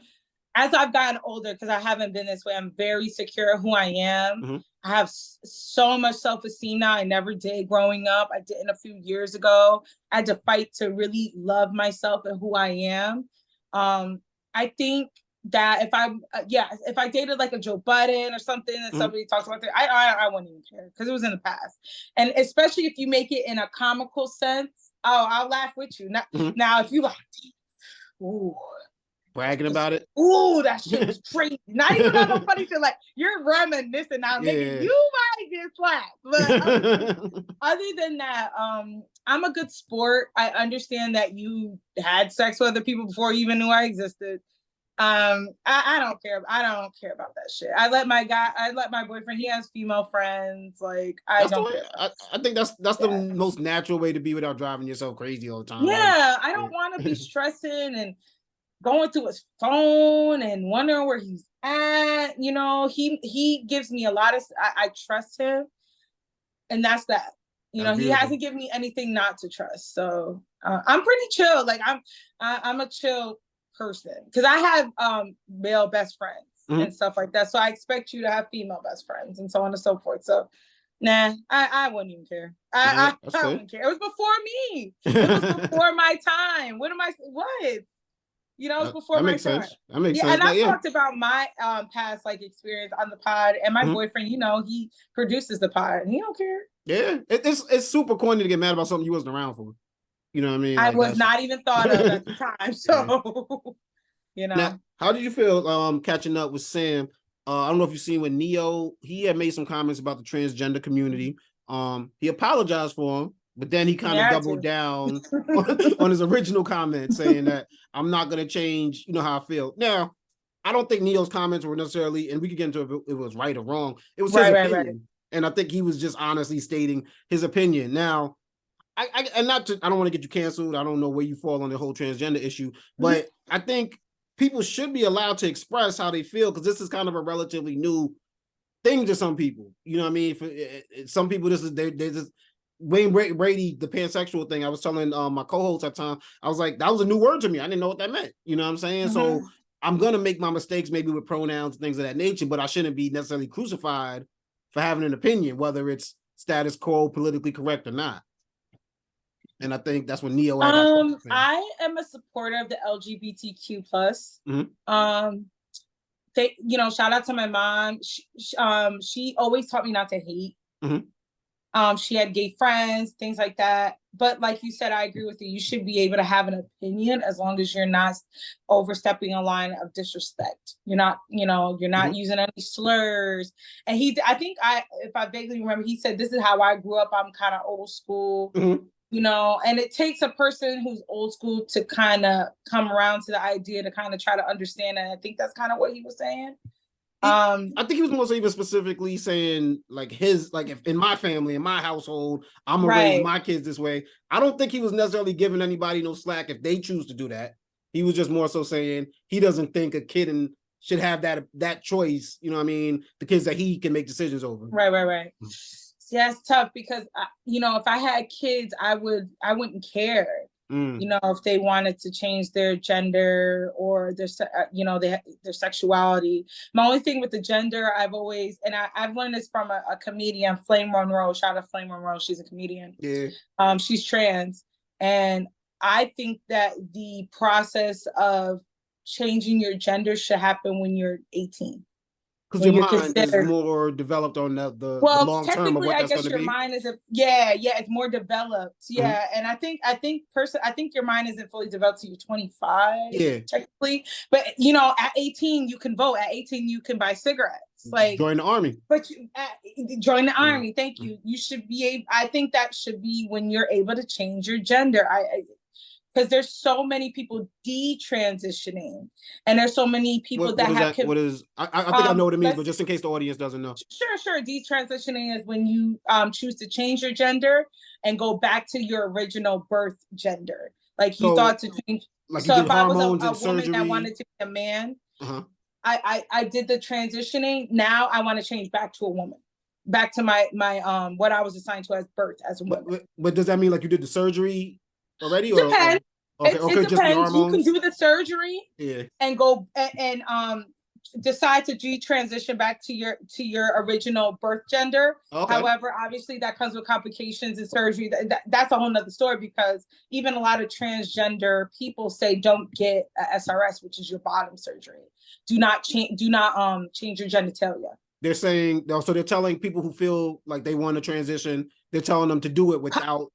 as I've gotten older, because I haven't been this way, I'm very secure in who I am. I have so much self-esteem now. I never did growing up. I didn't a few years ago. I had to fight to really love myself and who I am. I think that if I dated like a Joe Budden or something and somebody talks about that, I wouldn't even care because it was in the past. And especially if you make it in a comical sense, I'll laugh with you. Now if you like, ooh, bragging about it, ooh, that shit was crazy. Not even on no funny shit, like you're reminiscing now, nigga, you might get slapped. But other than that, I'm a good sport. I understand that you had sex with other people before you even knew I existed. I don't care. I don't care about that shit. I let my boyfriend, he has female friends. Like I don't care. I think that's the most natural way to be without driving yourself crazy all the time. Yeah, I don't want to be stressing and going through his phone and wondering where he's at. He gives me a lot of, I trust him, and that's that. He hasn't given me anything not to trust. So I'm pretty chill. Like I'm a chill person because I have male best friends and stuff like that. So I expect you to have female best friends and so on and so forth. So nah, I wouldn't even care. I wouldn't care. It was before me. It was before my time. What? It was before my time. That makes sense. And I talked about my past experience on the pod, and my boyfriend, he produces the pod and he don't care. Yeah, it's super corny to get mad about something you wasn't around for. You know what I mean? I was not even thought of at the time. So, Now, how did you feel catching up with Sam? I don't know if you've seen when Neo, he had made some comments about the transgender community. He apologized for him, but then he kind of doubled down on his original comment, saying that I'm not going to change, how I feel. Now, I don't think Neo's comments were necessarily, and we could get into if it was right or wrong. It was his opinion. Right. And I think he was just honestly stating his opinion. Now, I don't want to get you canceled. I don't know where you fall on the whole transgender issue, but I think people should be allowed to express how they feel, because this is kind of a relatively new thing to some people. You know what I mean? For some people, this is they just Wayne Brady, the pansexual thing. I was telling my co-host at the time, I was like, that was a new word to me. I didn't know what that meant. You know what I'm saying? So I'm gonna make my mistakes maybe with pronouns, things of that nature, but I shouldn't be necessarily crucified for having an opinion, whether it's status quo, politically correct or not. And I think that's when Neo. I am a supporter of the LGBTQ plus. Shout out to my mom. She always taught me not to hate. She had gay friends, things like that. but like you said, I agree with you. You should be able to have an opinion as long as you're not overstepping a line of disrespect. You're not, you're not using any slurs. And if I vaguely remember, he said, "This is how I grew up. I'm kind of old school." And it takes a person who's old school to kind of come around to the idea to kind of try to understand. And I think that's kind of what he was saying. I think he was mostly even specifically saying like if in my family, in my household, I'm gonna raise my kids this way. I don't think he was necessarily giving anybody no slack if they choose to do that. He was just more so saying he doesn't think a kid should have that choice. You know what I mean? The kids that he can make decisions over. Right. Yeah, it's tough because if I had kids, I wouldn't care. If they wanted to change their gender or their sexuality. My only thing with the gender, I've learned this from a comedian, Flame Monroe. Shout out Flame Monroe. She's a comedian. Yeah. She's trans. And I think that the process of changing your gender should happen when you're 18. Because your mind is more developed on the long term of what that's going to be. Technically, I guess your mind isn't. Yeah, it's more developed. Yeah, and I think your mind isn't fully developed till you're 25. Yeah, technically, but at 18 you can vote. At 18 you can buy cigarettes. Like join the army. But join the army. Thank you. You should be able. I think that should be when you're able to change your gender. Because there's so many people detransitioning, and there's so many people that have. What is? I think I know what it means, but just in case the audience doesn't know. Sure. Detransitioning is when you choose to change your gender and go back to your original birth gender. Like you thought to change. Like so if I was a woman surgery. That wanted to be a man, I did the transitioning. Now I want to change back to a woman. Back to my what I was assigned to as birth as a woman. But does that mean like you did the surgery already? Depends. Okay, it depends. You can do the surgery and go and decide to detransition back to your original birth gender. Okay. However, obviously that comes with complications and surgery. That's a whole nother story, because even a lot of transgender people say don't get a SRS, which is your bottom surgery. Do not change your genitalia. They're saying, so they're telling people who feel like they want to transition, they're telling them to do it without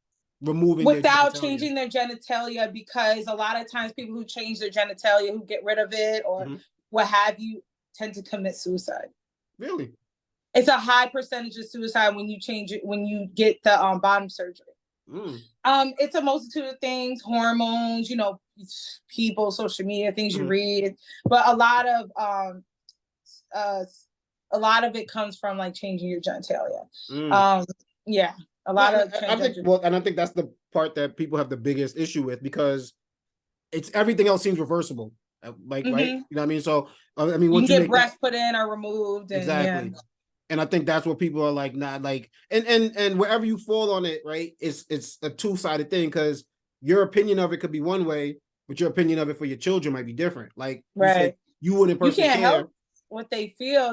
changing their genitalia, because a lot of times people who change their genitalia, who get rid of it or what have you, tend to commit suicide. Really? It's a high percentage of suicide when you change it, when you get the bottom surgery. It's a multitude of things, hormones, people, social media, things you read, but a lot of it comes from like changing your genitalia. A lot of I think that's the part that people have the biggest issue with, because it's everything else seems reversible. Right? You know what I mean? So I mean, you can get breasts put in or removed, and exactly. Yeah. And I think that's what people are like, not like, and wherever you fall on it, right? It's a two-sided thing, because your opinion of it could be one way, but your opinion of it for your children might be different. Like you said, you wouldn't personally care. Help what they feel,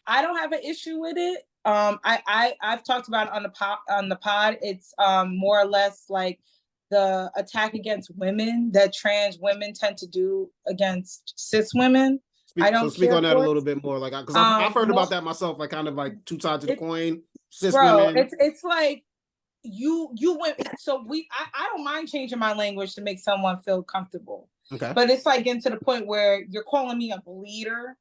I don't have an issue with it. I've talked about it on the pod. It's more or less like the attack against women that trans women tend to do against cis women. Speak on that a little bit more, like, because I've heard about that myself, like kind of like two sides of the coin. Cis women. It's like you went. So I don't mind changing my language to make someone feel comfortable. Okay. But it's like getting to the point where you're calling me a bleeder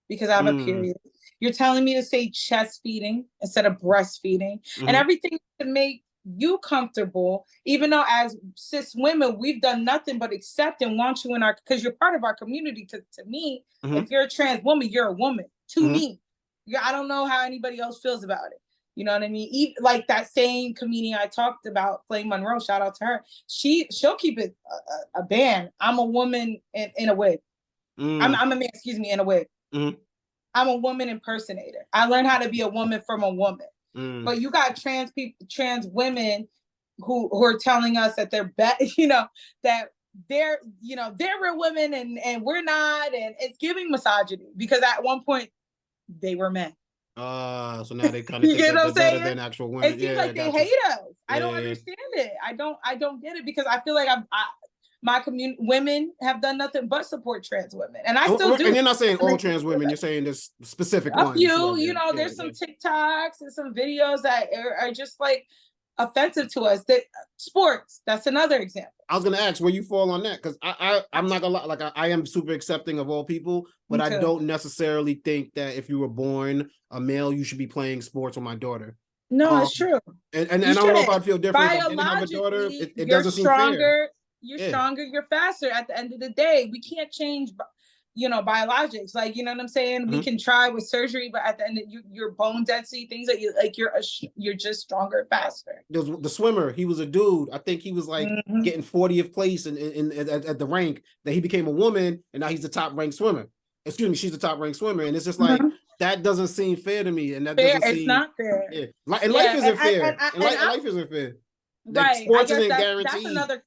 because I have a period. You're telling me to say chest feeding instead of breastfeeding, and everything to make you comfortable, even though as cis women, we've done nothing but accept and want you in because you're part of our community. To me, if you're a trans woman, you're a woman to me. I don't know how anybody else feels about it. You know what I mean? Like that same comedian I talked about, Flame Monroe, shout out to her. She'll keep it a band. I'm a woman in a wig. I'm a man, in a wig. I'm a woman impersonator. I learned how to be a woman from a woman. But you got trans women who are telling us that they're that they're real women and we're not, and it's giving misogyny, because at one point they were men. So now they kind of think that they're better than actual women. It seems like they hate us. I don't understand it. I don't get it, because I feel like my community, women have done nothing but support trans women, and I still do. And you're not saying all trans women; you're saying there's specific ones. There's some TikToks and some videos that are just like offensive to us. That sports, that's another example. I was gonna ask where you fall on that, because I'm not gonna lie, like I am super accepting of all people, but I don't necessarily think that if you were born a male, you should be playing sports with my daughter. No, it's true. And I don't know if I'd feel different if I didn't have a daughter. It doesn't seem fair. You're stronger, you're faster. At the end of the day, we can't change, biologics. Like, you know what I'm saying? We can try with surgery, but at the end of your bone density, things that you're just stronger and faster. The swimmer, he was a dude. I think he was like getting 40th place in at the rank, that he became a woman, and now he's the top ranked swimmer. Excuse me, she's the top ranked swimmer, and it's just like that doesn't seem fair to me, and that doesn't seem. It's not fair. Yeah, life isn't fair. Life isn't fair. Right. Sports isn't guaranteed. That's another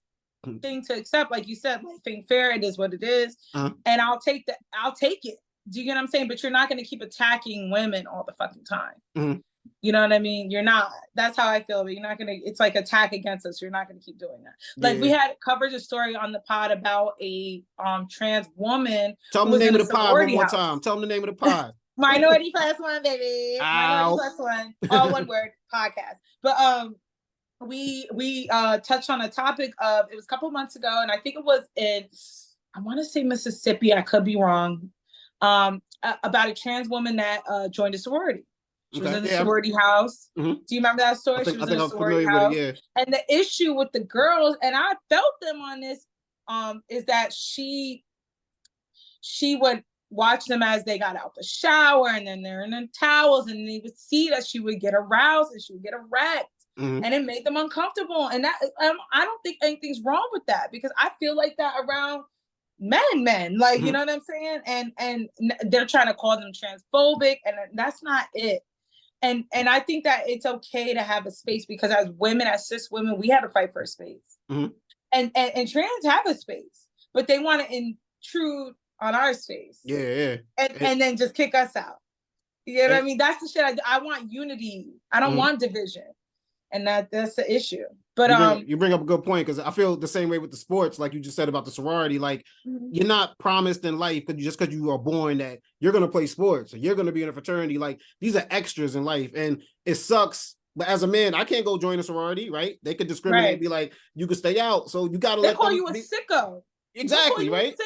thing to accept. Like you said, life ain't fair. It is what it is, and I'll take it. Do you get what I'm saying? But you're not going to keep attacking women all the fucking time. You know what I mean? You're not. That's how I feel. But you're not going to. It's like attack against us. You're not going to keep doing that. Like we had covered a story on the pod about a trans woman. Tell them the name of the pod one more time. Tell them the name of the pod. Minority Plus One, baby. Minority Plus One. All one word podcast. But we touched on a topic of, it was a couple months ago, and I think it was in, I want to say Mississippi, I could be wrong, about a trans woman that joined a sorority. She was in a sorority house. Do you remember that story? She was in a sorority house. And the issue with the girls, and I felt them on this, is that she would watch them as they got out the shower, and then they're in their towels, and they would see that she would get aroused and she would get erect. And it made them uncomfortable. And that I don't think anything's wrong with that, because I feel like that around men. Like, you know what I'm saying? And they're trying to call them transphobic, and that's not it. And I think that it's okay to have a space, because as women, as cis women, we have to fight for a space. And trans have a space, but they want to intrude on our space. And then just kick us out. You know what I mean? That's the shit I want unity. I don't want division. And that's the issue. But you bring up a good point, because I feel the same way with the sports, like you just said about the sorority. Like you're not promised in life because you are born that you're going to play sports or you're going to be in a fraternity. Like these are extras in life, and it sucks. But as a man, I can't go join a sorority, right? They could discriminate and be like, you could stay out. So you got to let them. They call you a sicko. Exactly, right?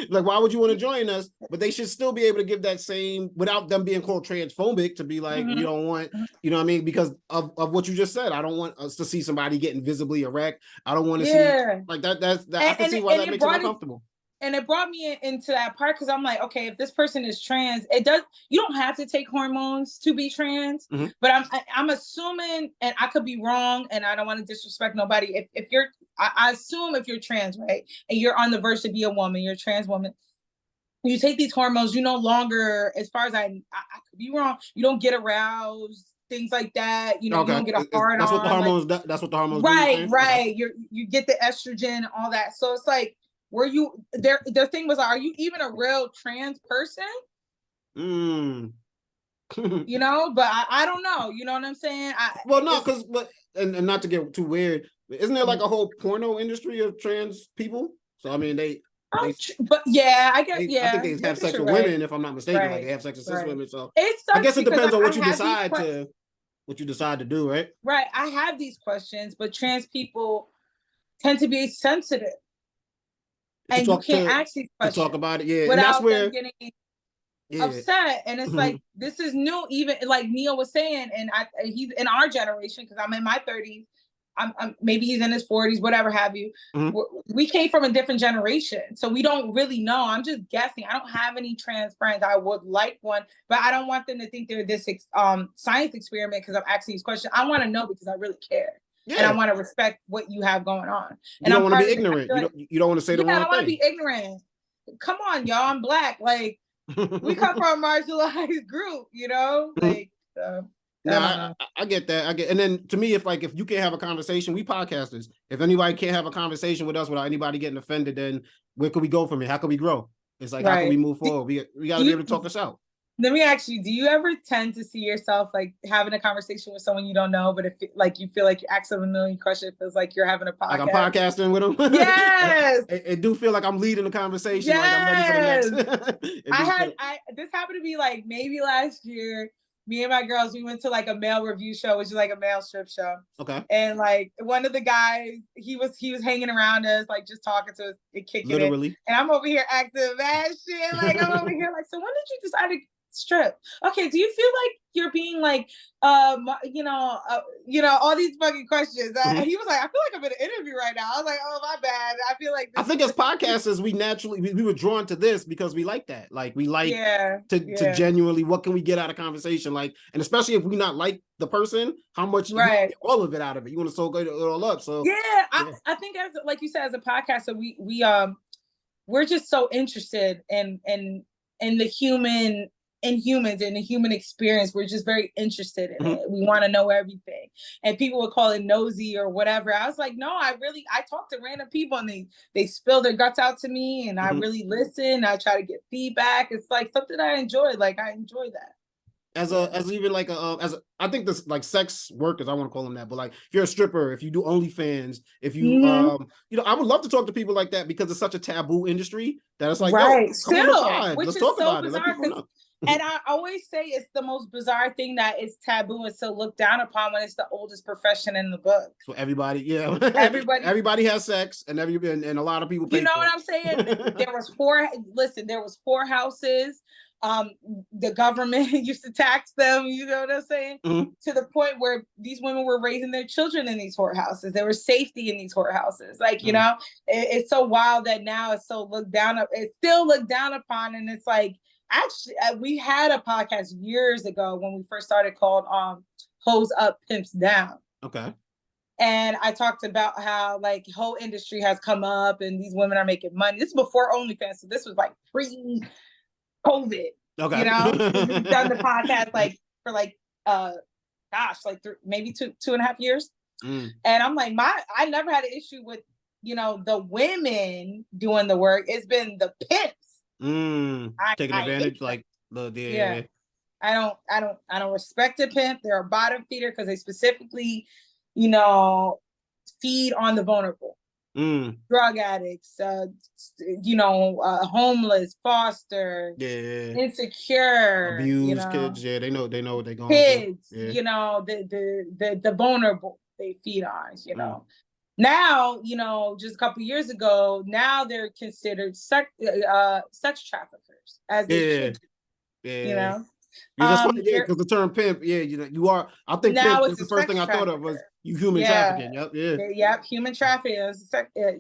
Like, why would you want to join us? But they should still be able to give that same, without them being called transphobic, to be like, we don't want, you know what I mean? Because of what you just said. I don't want us to see somebody getting visibly erect. I don't want to see, like, that I can see why that makes it uncomfortable. And it brought me into that part, because I'm like, okay, if this person is trans, you don't have to take hormones to be trans. But I'm assuming, and I could be wrong, and I don't want to disrespect nobody. If you're, I assume if you're trans, right, and you're on the verge to be a woman, you're a trans woman, you take these hormones, you no longer, as far as I could be wrong, you don't get aroused, things like that. You know, you don't get a hard on. That's what the hormones. Like, that's what the hormones. Right. You get the estrogen, all that. So it's like, were you their thing was, are you even a real trans person? You know, but I don't know. You know what I'm saying? And not to get too weird, isn't there like a whole porno industry of trans people? So I mean, but yeah, I guess I think they have sex with women, if I'm not mistaken. Like they have sex with cis women. So I guess it depends on what you decide to do, right? Right. I have these questions, but trans people tend to be sensitive. And you can't ask these questions. Talk about it, yeah. Without and that's where them getting upset. And it's like, this is new, even like Neil was saying, and he's in our generation, because I'm in my 30s. I'm maybe he's in his 40s, whatever have you. We came from a different generation, so we don't really know. I'm just guessing. I don't have any trans friends. I would like one, but I don't want them to think they're this science experiment because I'm asking these questions. I want to know because I really care. And I want to respect what you have going on. And you don't want to be ignorant. You don't want to say the wrong thing. I don't want to be ignorant. Come on, y'all. I'm Black. Like, we come from a marginalized group, you know? Like, I get that. And then to me, if you can't have a conversation, we podcasters. If anybody can't have a conversation with us without anybody getting offended, then where could we go from here? How can we grow? It's like, how can we move forward? We got to be able to talk us out. Let me ask you, do you ever tend to see yourself like having a conversation with someone you don't know, but if like you feel like you ask them a million questions, it feels like you're having a podcast? Like I'm podcasting with them? Yes! It do feel like I'm leading the conversation. Yes! Like I'm ready for the next. This happened to be like maybe last year. me and my girls, we went to like a male review show, which is like a male strip show. Okay. And like one of the guys, he was hanging around us, like just talking to us and kicking Literally. it. And I'm over here acting mad shit. Like I'm over here like, so when did you decide to strip? Okay, do you feel like you're being like all these fucking questions? He was like, I feel like I'm in an interview right now. I was like, oh my bad. I feel like I think as podcasters, we naturally we were drawn to this because we like that. Like we like to genuinely, what can we get out of conversation? Like, and especially if we not like the person, how much you get all of it out of it. You want to soak it all up. So I think as like you said, as a podcaster, we're just so interested in the humans and the human experience. We're just very interested in it. We want to know everything. And people would call it nosy or whatever. I was like, no, I talk to random people and they spill their guts out to me, and I really listen. I try to get feedback. It's like something I enjoy. Like I enjoy that. I think this like sex workers, I want to call them that, but like if you're a stripper, if you do OnlyFans, if you I would love to talk to people like that because it's such a taboo industry that it's like, yo, come on the pod. Let's talk about it. Let people know. And I always say it's the most bizarre thing that is taboo and so looked down upon when it's the oldest profession in the book. So everybody has sex, and a lot of people pay. You know what I'm saying? There was four houses. The government used to tax them, you know what I'm saying? To the point where these women were raising their children in these whorehouses. There was safety in these whorehouses. Like, you know, it's so wild that now it's so it's still looked down upon. And it's like, actually, we had a podcast years ago when we first started called Hoes Up, Pimps Down. Okay. And I talked about how like whole industry has come up and these women are making money. This is before OnlyFans, so this was like pre-COVID. Okay. You know, we've done the podcast like for like maybe two and a half years. And I'm like, I never had an issue with, you know, the women doing the work. It's been the pimps. Taking advantage, like I don't respect a pimp. They're a bottom feeder because they specifically, you know, feed on the vulnerable, drug addicts, homeless, foster, insecure, abused kids. Yeah, they know what they're going kids. You know, the vulnerable they feed on. You know. Now, you know, just a couple years ago, now they're considered sex traffickers, as they should. You know, that's funny, because the term pimp, you know, you are. I think pimp is the first thing I thought of was you human trafficking. Yep, human trafficking.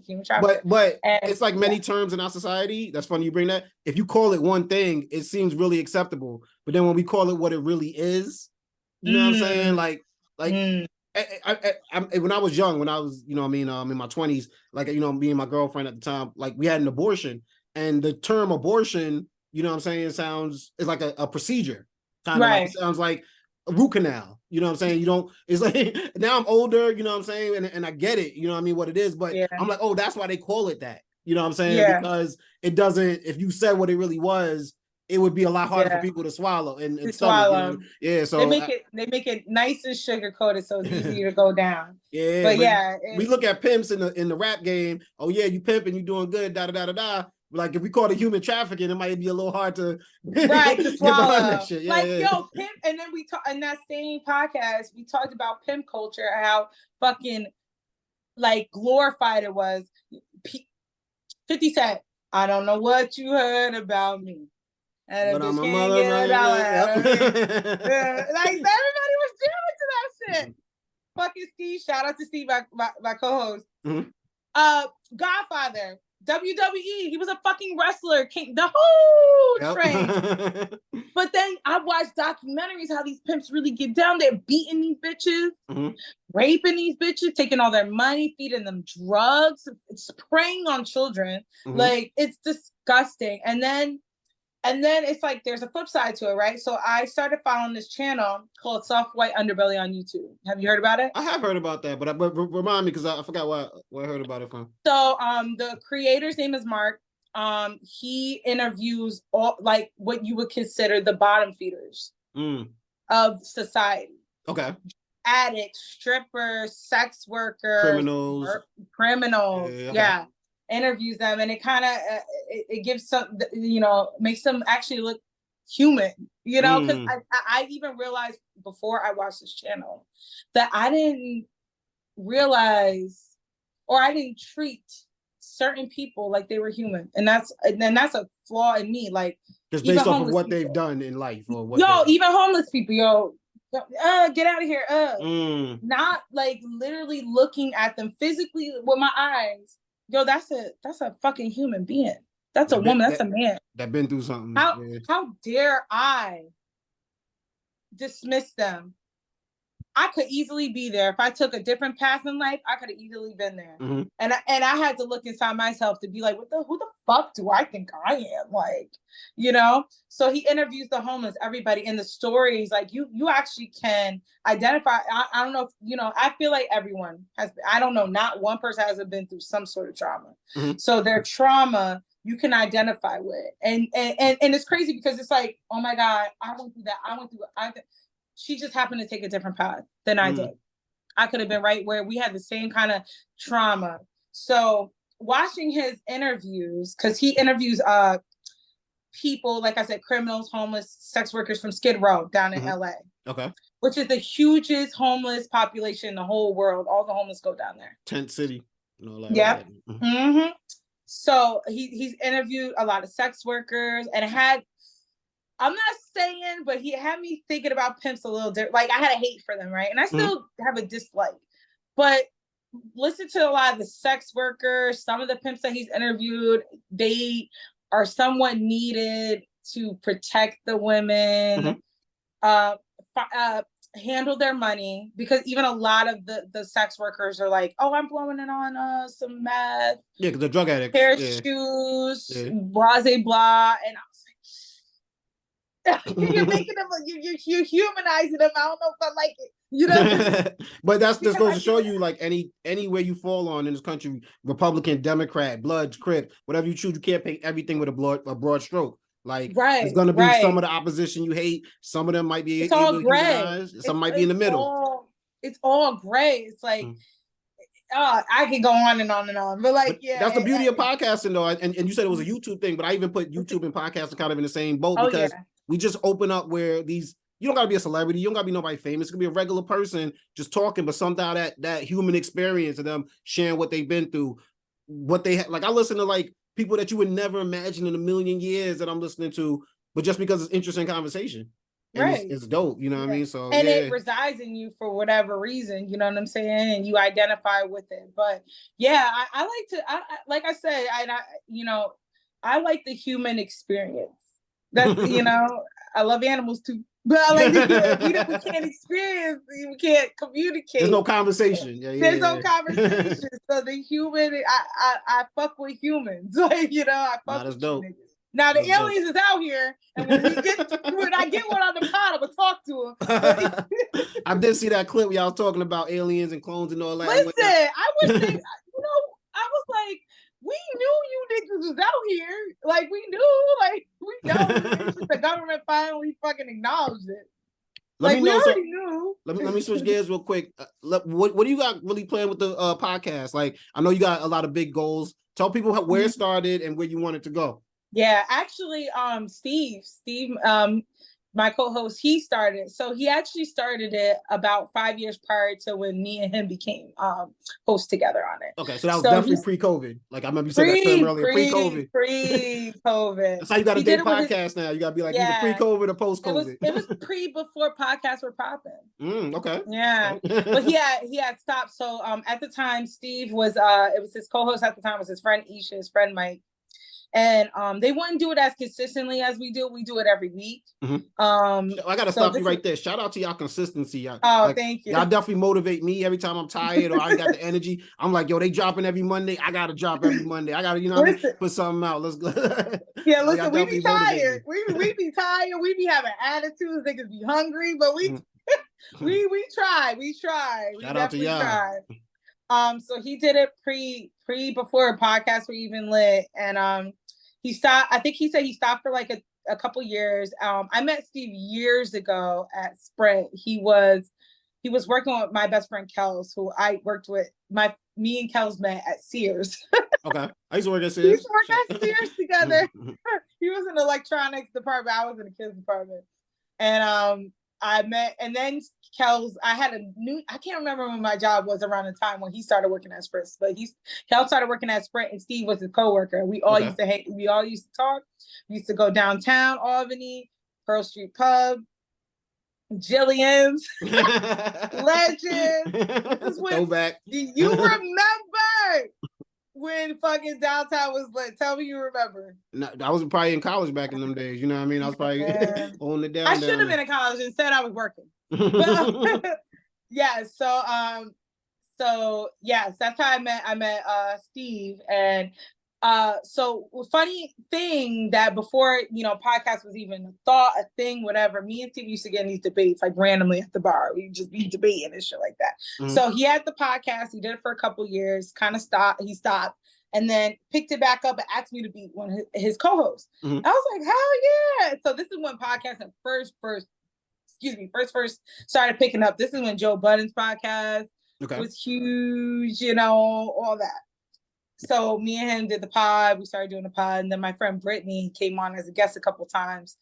Human trafficking. But it's like many terms in our society. That's funny you bring that. If you call it one thing, it seems really acceptable. But then when we call it what it really is, you know what I'm saying? Like. When I was young, when I was, you know what I mean, in my 20s, like, you know, me and my girlfriend at the time, like we had an abortion, and the term abortion, you know what I'm saying, it's like a procedure. Kind of like, it sounds like a root canal, you know what I'm saying? It's like, now I'm older, you know what I'm saying? And I get it, you know what I mean, what it is, but I'm like, oh, that's why they call it that. You know what I'm saying? Because it doesn't, if you said what it really was, it would be a lot harder for people to swallow and swallow. You know? So they make it nice and sugar coated, so it's easy to go down. But we look at pimps in the rap game. Oh yeah, you pimping, you doing good, da da da da da. Like if we call it human trafficking, it might be a little hard to to swallow. That shit. Yo, pimp, and then we talk in that same podcast. We talked about pimp culture, how fucking like glorified it was. 50 Cent, I don't know what you heard about me. And but I'm a mother. Like everybody was jamming to that shit. Fucking Steve, shout out to Steve, my co-host. Godfather, WWE, he was a fucking wrestler, the whole train. But then I watched documentaries how these pimps really get down. They're beating these bitches, raping these bitches, taking all their money, feeding them drugs, preying on children. Like it's disgusting. And then it's like there's a flip side to it, right? So I started following this channel called Soft White Underbelly on YouTube. Have you heard about it? I have heard about that, but remind me because I forgot where I heard about it from. So the creator's name is Mark. He interviews all like what you would consider the bottom feeders of society. Okay. Addicts, strippers, sex workers, criminals. Yeah. Interviews them, and it kind of it gives some, you know, makes them actually look human, you know, because I even realized before I watched this channel that I didn't realize, or I didn't treat certain people like they were human, and that's a flaw in me. Like, just based off of what they've done in life, or what even homeless people, get out of here, not like literally looking at them physically with my eyes. That's a fucking human being. That's a woman. That's a man that been through something. How dare I dismiss them? I could easily be there. If I took a different path in life, I could have easily been there. And I had to look inside myself to be like, who the fuck do I think I am? Like, you know? So he interviews the homeless, everybody, in the stories. Like, you actually can identify. I don't know if, you know, I feel like everyone has, I don't know, not one person hasn't been through some sort of trauma. So their trauma, you can identify with. And it's crazy because it's like, oh my God, I went through that. I went through it. She just happened to take a different path than I did. I could have been right where we had the same kind of trauma. So watching his interviews, because he interviews people, like I said, criminals, homeless, sex workers from Skid Row down in LA. Okay. Which is the hugest homeless population in the whole world. All the homeless go down there. Tent City. Yep. So he's interviewed a lot of sex workers, and I'm not saying, but he had me thinking about pimps a little different. Like, I had a hate for them, right? And I still have a dislike. But listen to a lot of the sex workers, some of the pimps that he's interviewed, they are somewhat needed to protect the women, handle their money, because even a lot of the sex workers are like, oh, I'm blowing it on some meth. Yeah, because they're drug addicts. Pair of shoes, blah, blah. And you're making them, you're humanizing them. I don't know if I like it, you know. But that's just goes to show you, like, anywhere you fall on in this country, Republican, Democrat, Bloods, Crip, whatever you choose, you can't paint everything with a broad stroke. Like, there's gonna be some of the opposition you hate. Some of them might be it's all gray. Some might be in the middle. It's all gray. It's like, I can go on and on and on, but like, that's the beauty of podcasting, though. And you said it was a YouTube thing, but I even put YouTube and podcasting kind of in the same boat, because we just open up where you don't gotta be a celebrity, you don't gotta be nobody famous. It could be a regular person just talking, but somehow that human experience of them sharing what they've been through, what they like. I listen to like people that you would never imagine in a million years that I'm listening to, but just because it's interesting conversation. And it's dope, you know what I mean? So it resides in you for whatever reason, you know what I'm saying, and you identify with it. But I like to, like I said, I like the human experience. That's you know, I love animals too, but I like we can't experience, we can't communicate. There's no conversation. There's no conversation. So the human, I fuck with humans, like, you know, I fuck with dope. Niggas. Now the aliens is out here, and when I get one on the pod, I'm gonna talk to him. I did see that clip where y'all talking about aliens and clones and all that. Listen, I was saying, I was like, we knew you niggas was out here. Like, we know. The government finally fucking acknowledged it. Let me know. We already knew. Let me switch gears real quick. What do you got really planned with the podcast? Like, I know you got a lot of big goals. Tell people where it started and where you want it to go. Yeah, actually, Steve, my co-host, he started. So he actually started it about 5 years prior to when me and him became hosts together on it. Okay, so that was definitely pre-COVID. Like, I remember you said that term earlier, pre-COVID. Pre-COVID. That's how you got to date podcasts now. You got to be like either pre-COVID or post-COVID. It was before podcasts were popping. Okay. Yeah, but he had stopped. So at the time, Steve was it was his co-host at the time, was his friend Isha, his friend Mike. And they wouldn't do it as consistently as we do. We do it every week. I gotta stop you right there. Shout out to y'all consistency. Thank you. Y'all definitely motivate me every time I'm tired or I got the energy. I'm like, yo, they dropping every Monday. I gotta drop every Monday. I gotta, put something out. Let's go. Yeah, listen, we be tired. We be tired. We be having attitudes. Niggas be hungry, but we try. We try. Shout out to y'all. Try. So he did it before podcasts were even lit, and he stopped. I think he said he stopped for like a couple years. I met Steve years ago at Sprint. He was working with my best friend Kels, who I worked with. Me and Kels met at Sears. Okay, I used to work at Sears. We used to work at Sears together. He was in the electronics department. I was in the kids department. And I met, and then Kel's, I can't remember when my job was around the time when he started working at Sprint, but Kel started working at Sprint and Steve was his coworker. We all used to talk. We used to go downtown Albany, Pearl Street Pub, Jillian's, Legend. This is when, throwback. do you remember when fucking downtown was lit? Tell me you remember. No, I was probably in college back in them days. You know what I mean? I was probably holding it down. I should have been in college and said I was working. But, yeah. So yes, that's how I met Steve. And so funny thing that before, podcast was even a thought, a thing, whatever, me and Steve used to get in these debates like randomly at the bar. We just be debating and shit like that. Mm-hmm. So he had the podcast, he did it for a couple years, he stopped, and then picked it back up and asked me to be one of his co-hosts. Mm-hmm. I was like, hell yeah. So this is when podcasting first started picking up. This is when Joe Budden's podcast was huge, all that. So me and him did the pod. We started doing the pod. And then my friend Brittany came on as a guest a couple times.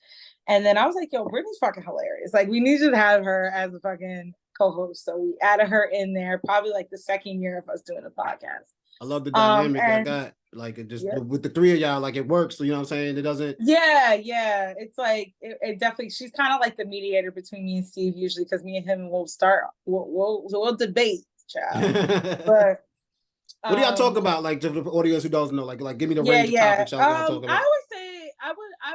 And then I was like, yo, Brittany's fucking hilarious. Like, we need to have her as a fucking co-host. So we added her in there probably like the second year of us doing the podcast. I love the dynamic I got. Like, it just, with the three of y'all, like, it works. So, you know what I'm saying? It doesn't. Yeah. It's like, it definitely, she's kind of like the mediator between me and Steve usually, because me and him will we'll debate, child. But what do y'all talk about? Like, to the audience who doesn't know, like give me the range of topics y'all talk about. I would say I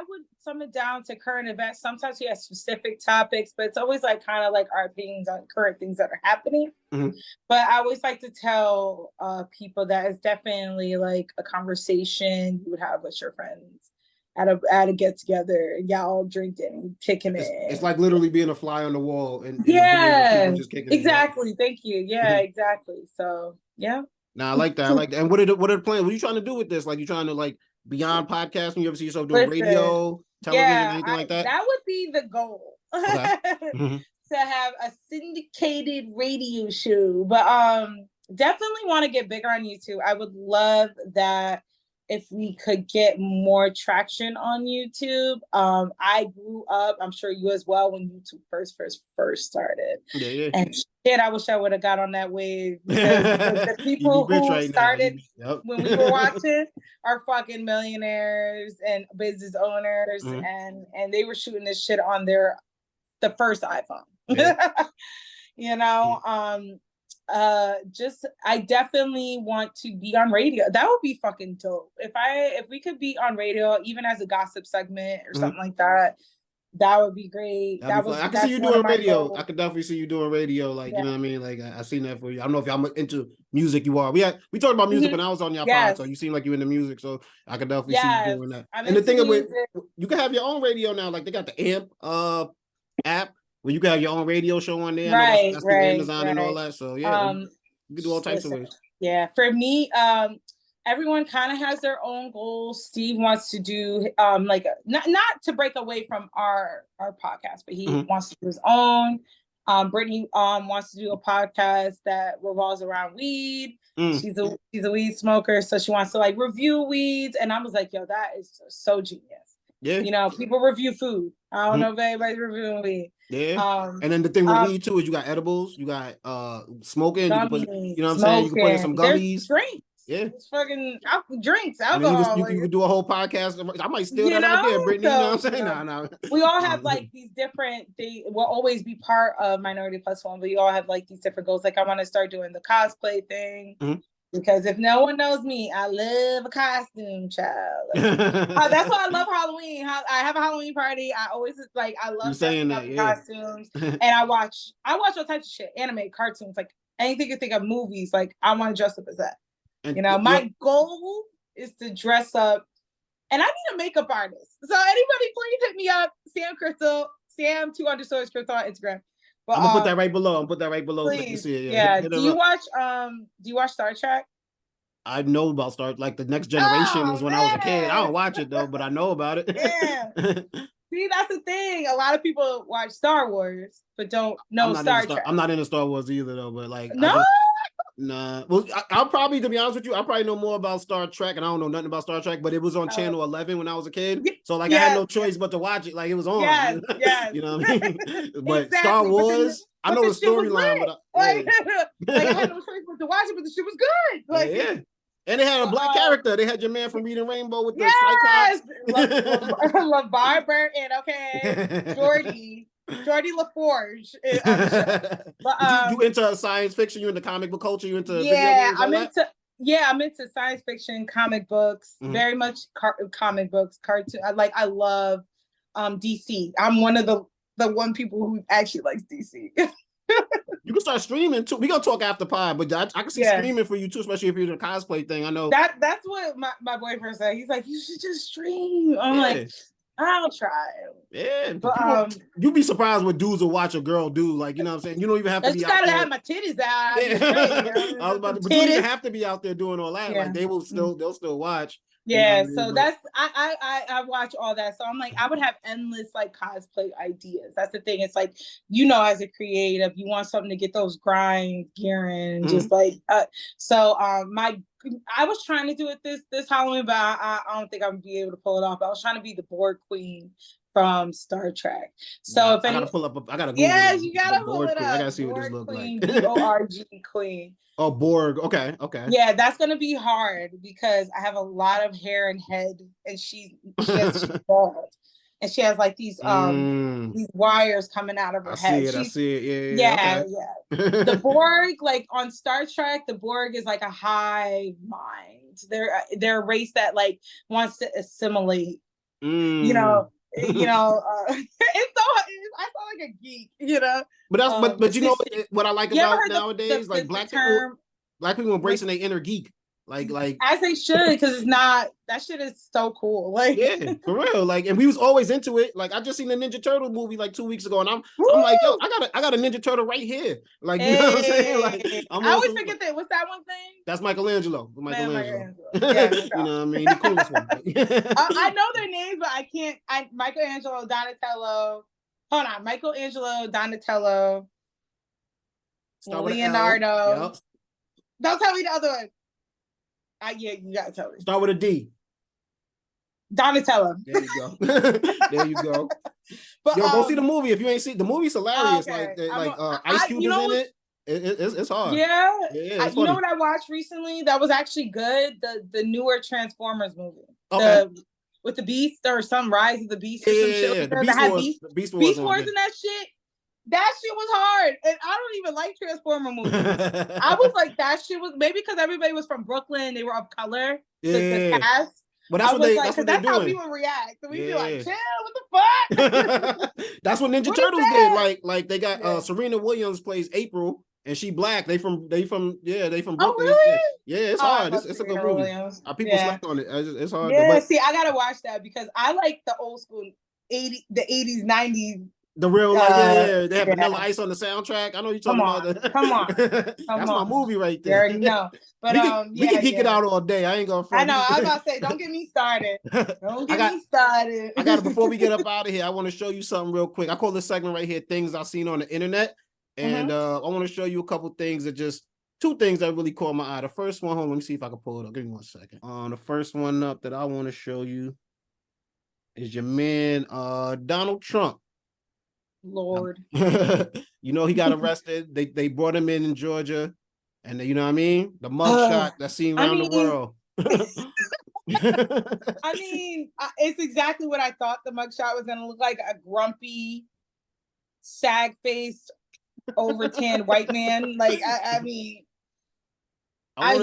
would sum it down to current events. Sometimes we have specific topics, but it's always like kind of like our opinions on current things that are happening. Mm-hmm. But I always like to tell people that it's definitely like a conversation you would have with your friends at a get together, and y'all drinking and kicking it. It's like literally being a fly on the wall and just kicking exactly. It. Thank you. Yeah, exactly. So yeah. Nah, I like that. And what are the plans? What are you trying to do with this? Like, you trying to like beyond podcasting? You ever see yourself doing radio, television, anything like that? That would be the goal. Okay. Mm-hmm. To have a syndicated radio show. But definitely want to get bigger on YouTube. I would love that if we could get more traction on YouTube. I grew up, I'm sure you as well, when YouTube first started. Yeah. And shit, I wish I would have got on that wave. The people who started when we were watching are fucking millionaires and business owners, mm-hmm. and they were shooting this shit on the first iPhone. Yeah. I definitely want to be on radio. That would be fucking dope. If we could be on radio, even as a gossip segment or something like that, that would be great. I can see you doing radio. I could definitely see you doing radio. Like, you know what I mean? Like, I seen that for you. I don't know if y'all into music you are. We talked about music when I was on your pod, so you seem like you into music. So I could definitely see you doing that. And the thing is, you can have your own radio now. Like, they got the AMP app, where you can have your own radio show on there. Right, that's Amazon and all that. So yeah, you can do all types of ways. Yeah, for me, everyone kind of has their own goals. Steve wants to do like not to break away from our podcast, but he wants to do his own. Brittany wants to do a podcast that revolves around weed. She's a weed smoker, so she wants to like review weeds. And I was like, yo, that is so genius. Yeah, people review food. I don't know if anybody's reviewing weed. Yeah. And then the thing with weed too is you got edibles, you got smoking, you know what I'm saying? You can put in some gummies. There's drinks. Yeah. It's fucking drinks, alcohol. You can do a whole podcast. I might steal that out there, Brittany. You know what I'm saying? No. We all have like these different we'll always be part of Minority Plus One, but you all have like these different goals. Like I want to start doing the cosplay thing. Mm-hmm. Because if no one knows me, I love a costume, child. That's why I love Halloween. I have a Halloween party. I always I love costumes. And I watch all types of shit, anime, cartoons, like anything you think of, movies. Like I want to dress up as that. And, my goal is to dress up, and I need a makeup artist. So anybody, please hit me up, Sam Crystal, Sam 2 underscores Crystal on Instagram. But, I'm gonna put that right below. So you can see it. Yeah. Do you watch Star Trek? I know about Star. Like the Next Generation was when I was a kid. I don't watch it though, but I know about it. Yeah. See, that's the thing. A lot of people watch Star Wars, but don't know Star Trek. I'm not into Star Wars either though. But like, no. Nah. Well, I'll probably, to be honest with you, I probably know more about Star Trek, and I don't know nothing about Star Trek, but it was on Channel 11 when I was a kid. So like I had no choice but to watch it. Like it was on. Yes. You know what I mean? But Exactly. Star Wars, I know the storyline, but like I had no choice but to watch it, but the shit was good. Like yeah. And they had a black character. They had your man from Reading Rainbow with the Cyclops. LeVar Burton, okay. Jordy LaForge. But you into science fiction? You into comic book culture? You into video games? I'm into science fiction, comic books, very much comic books, cartoon. I love DC. I'm one of the one people who actually likes DC. You can start streaming too. We gonna talk after pod, but I can see streaming for you too, especially if you're doing a cosplay thing. I know that's what my boyfriend said. He's like, you should just stream. I'm like, I'll try. Yeah, but you'd be surprised what dudes will watch a girl do. Like, you know what I'm saying? You don't even have to be out there. Have my titties out. Yeah. I was about to, but you don't even have to be out there doing all that. Like they'll still watch. Yeah, you know, so that's I watch all that. So I'm like, I would have endless like cosplay ideas. That's the thing. It's like, you know, as a creative, you want something to get those grinds gearing, just like I was trying to do it this Halloween, but I don't think I'm gonna be able to pull it off. I was trying to be the Borg queen from Star Trek. So if I gotta pull up I gotta Google you gotta pull it up. I gotta see what this looks like. BORG queen. Oh, Borg. Okay. Yeah, that's gonna be hard because I have a lot of hair and head, and she's bald, and she has like these wires coming out of her head. I see it. Yeah. The Borg, like on Star Trek, the Borg is like a hive mind. They're a race that like wants to assimilate. You know. It's so I sound like a geek, you know. But that's but you know what I like about nowadays, like black people embracing their inner geek, like as they should, because it's not that shit is so cool. Like for real. Like, and we was always into it. Like I just seen the Ninja Turtle movie like 2 weeks ago, and I'm like, yo, I got a Ninja Turtle right here. Like, you know what I'm saying? Like I always forget that. What's that one thing? That's Michelangelo. Michelangelo. Yeah, you know what I mean? The coolest one. I know their names, but I can't. Michelangelo, Donatello. Hold on, Michelangelo, Donatello, Leonardo. Yep. Don't tell me the other one. You gotta tell me. Start with a D. Donatello. There you go. There you go. But go see the movie if you ain't seen the movie's hilarious. Okay. Ice Cube is in it. It's hard. Yeah. You know what I watched recently that was actually good? The newer Transformers movie. Okay. With the Beast or some Rise of the Beast or some shit. The Beast Wars and that shit. That shit was hard. And I don't even like Transformer movies. I was like, that shit was maybe because everybody was from Brooklyn, they were of color. The cast. But that's how people react. So we'd be like, chill, what the fuck? That's what Ninja Turtles did. Like they got Serena Williams plays April, and she black. They from Brooklyn. Oh, really? Yeah, it's hard. It's a good movie. People slept on it. It's hard. Yeah, see, I gotta watch that because I like the old school the 80s, 90s. The real, they have Vanilla Ice on the soundtrack. I know you're talking about that. Come on. That's my movie right there. You already know. But we can geek it out all day. I ain't gonna front. I know. I was about to say, don't get me started. Don't get me started. I got it. Before we get up out of here, I want to show you something real quick. I call this segment right here "Things I've Seen on the Internet," and I want to show you a couple things two things that really caught my eye. The first one, hold on, let me see if I can pull it up. Give me 1 second. The first one up that I want to show you is your man, Donald Trump. Lord. You know, he got arrested. They brought him in Georgia, and you know what I mean? The mugshot that's seen around the world. I mean, it's exactly what I thought the mugshot was going to look like, a grumpy, sag-faced, over-tanned white man. Like, I mean,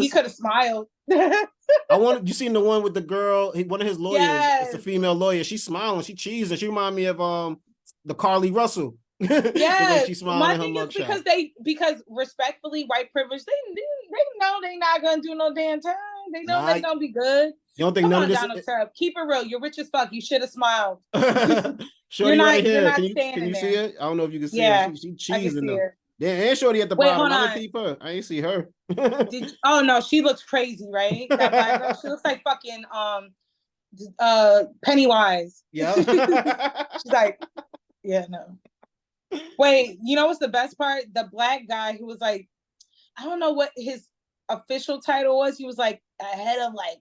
he could have smiled. You seen the one with the girl, one of his lawyers, it's a female lawyer. She's smiling, she cheesing. She remind me of the Carly Russell. Yeah, she's smiling. My thing is because respectfully, white privilege, they know they not gonna do no damn time. They know they're gonna be good. You don't think none of this? Donald Trump, keep it real. You're rich as fuck. You should have smiled. Shorty right here. Can you see it? I don't know if you can see it. She cheesing though. Yeah, and Shorty at the bottom. I didn't peep her. I ain't see her. Oh no, she looks crazy, right? That black girl. She looks like fucking Pennywise. Yeah. She's like, yeah, no. Wait, you know what's the best part? The black guy who was like, I don't know what his official title was. He was like ahead of like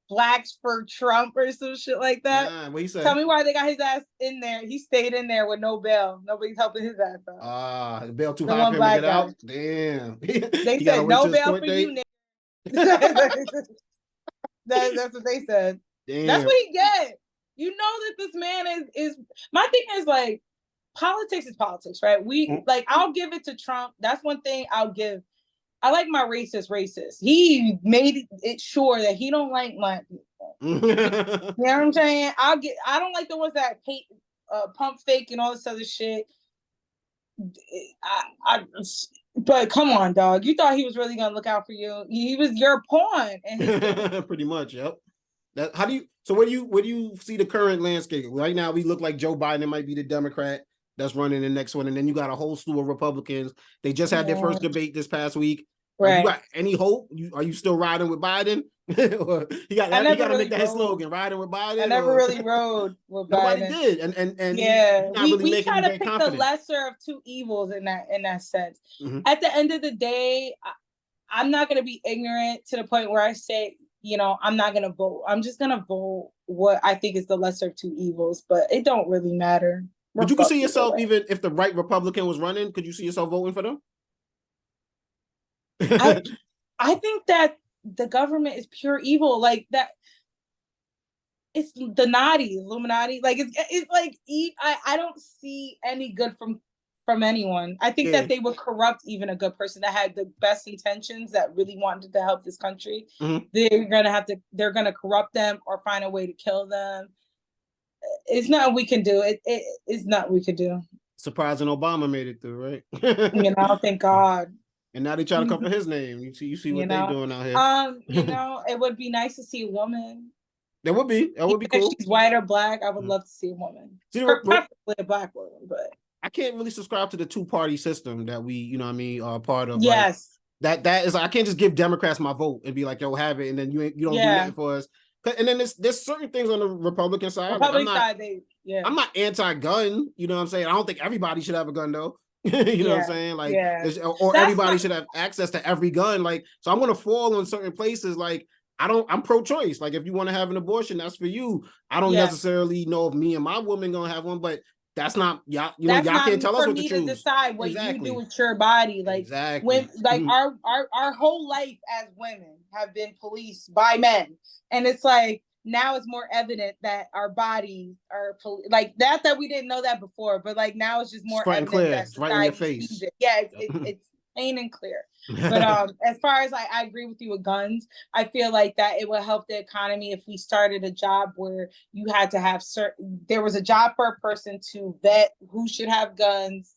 Blacks for Trump or some shit like that. What he said? Tell me why they got his ass in there. He stayed in there with no bail. Nobody's helping his ass out. The bail too high for him to get out. Damn. They said no bail for you, nigga. That's what they said. Damn. That's what he get. You know that this man is. My thing is like, politics is politics, right? Like, I'll give it to Trump. That's one thing I'll give. I like my racist. He made it sure that he don't like black people. You know what I'm saying? I don't like the ones that hate, pump fake and all this other shit. But come on, dog. You thought he was really gonna look out for you? He was your pawn. And pretty much, yep. Where do you see the current landscape right now? We look like Joe Biden might be the Democrat that's running the next one, and then you got a whole slew of Republicans. They just had their first debate this past week. Right. You got any hope? Are you still riding with Biden? He got to make that his slogan, riding with Biden. I never really rode with Nobody Biden. Nobody did. And yeah, we try to pick the lesser of two evils in that sense. Mm-hmm. At the end of the day, I'm not going to be ignorant to the point where I say, you know, I'm not going to vote. I'm just going to vote what I think is the lesser of two evils, but it don't really matter. But you can see yourself, even if the right Republican was running, could you see yourself voting for them? I think that the government is pure evil, like that. It's the Illuminati. Like it's like I don't see any good from anyone. I think that they would corrupt even a good person that had the best intentions, that really wanted to help this country. Mm-hmm. They're gonna corrupt them or find a way to kill them. It's not we can do. It's not we could do. Surprising Obama made it through, right? You know, thank God. And now they try to come for his name. You see what they're doing out here. You know, it would be nice to see a woman. That would be cool. If she's white or black, I would love to see a woman. Preferably a black woman, but I can't really subscribe to the two-party system that we, you know what I mean, are part of. Yes. Like, that is, I can't just give Democrats my vote and be like, yo, have it, and then you don't do nothing for us. And then there's certain things on the Republican side. I'm not anti-gun, you know what I'm saying? I don't think everybody should have a gun though. You know what I'm saying? Like, or everybody should have access to every gun. Like, so I'm gonna fall on certain places. Like, I'm pro-choice. Like, if you want to have an abortion, that's for you. I don't necessarily know if me and my woman gonna have one, but that's not y'all. You know, y'all can't tell us what to choose. For me to decide what you do with your body. Like, when our whole life as women have been policed by men, and it's like, now it's more evident that our bodies are like that we didn't know that before, but like now it's just more evident clear. that it's right in your face. Yeah, it's plain and clear. But as far as I agree with you with guns, I feel like that it would help the economy if we started a job where you had to have there was a job for a person to vet who should have guns,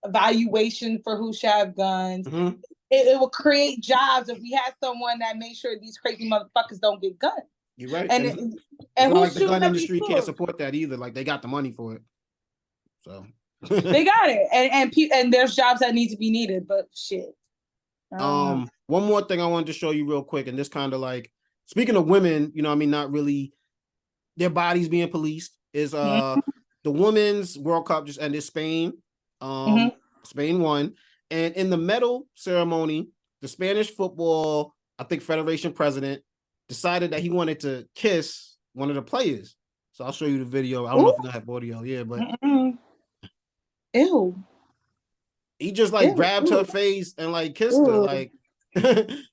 evaluation for who should have guns. Mm-hmm. It will create jobs if we had someone that made sure these crazy motherfuckers don't get guns. You're right. And who's like the gun industry can't support that either. Like, they got the money for it. So they got it. And there's jobs that need to be needed, but shit. One more thing I wanted to show you real quick, and this kind of like, speaking of women, you know what I mean, not really their bodies being policed, is the Women's World Cup just ended. Spain won. And in the medal ceremony, the Spanish football, I think, Federation president decided that he wanted to kiss one of the players. So I'll show you the video. I don't know if I have audio. Yeah, but ew. He just like grabbed her face and like kissed her. Like,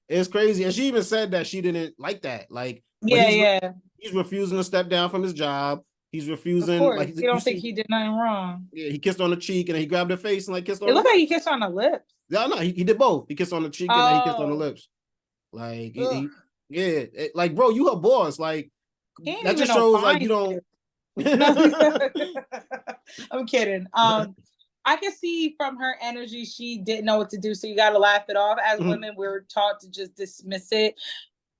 it's crazy. And she even said that she didn't like that. Like, he's refusing to step down from his job. He's refusing. Like, you don't think he did nothing wrong. Yeah, he kissed on the cheek and then he grabbed her face and like kissed on. It looked like he kissed on the lips. Yeah, no, he did both. He kissed on the cheek and then he kissed on the lips. Like, like, bro, you her boss. Like, that just shows like you don't. I'm kidding. I can see from her energy she didn't know what to do, so you got to laugh it off. As women, we're taught to just dismiss it.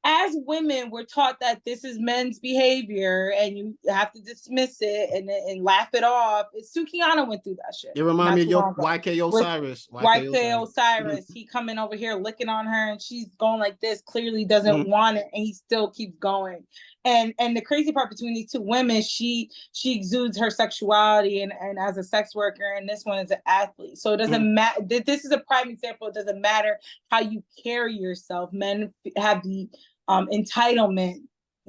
As women, we're taught that this is men's behavior and you have to dismiss it and laugh it off. Sukiana went through that shit. It reminds me of your YK Osiris. YK Osiris. He coming over here licking on her and she's going like this, clearly doesn't want it, and he still keeps going. And the crazy part between these two women, she exudes her sexuality and as a sex worker, and this one is an athlete. So it doesn't matter. This is a prime example. It doesn't matter how you carry yourself. Men have the entitlement,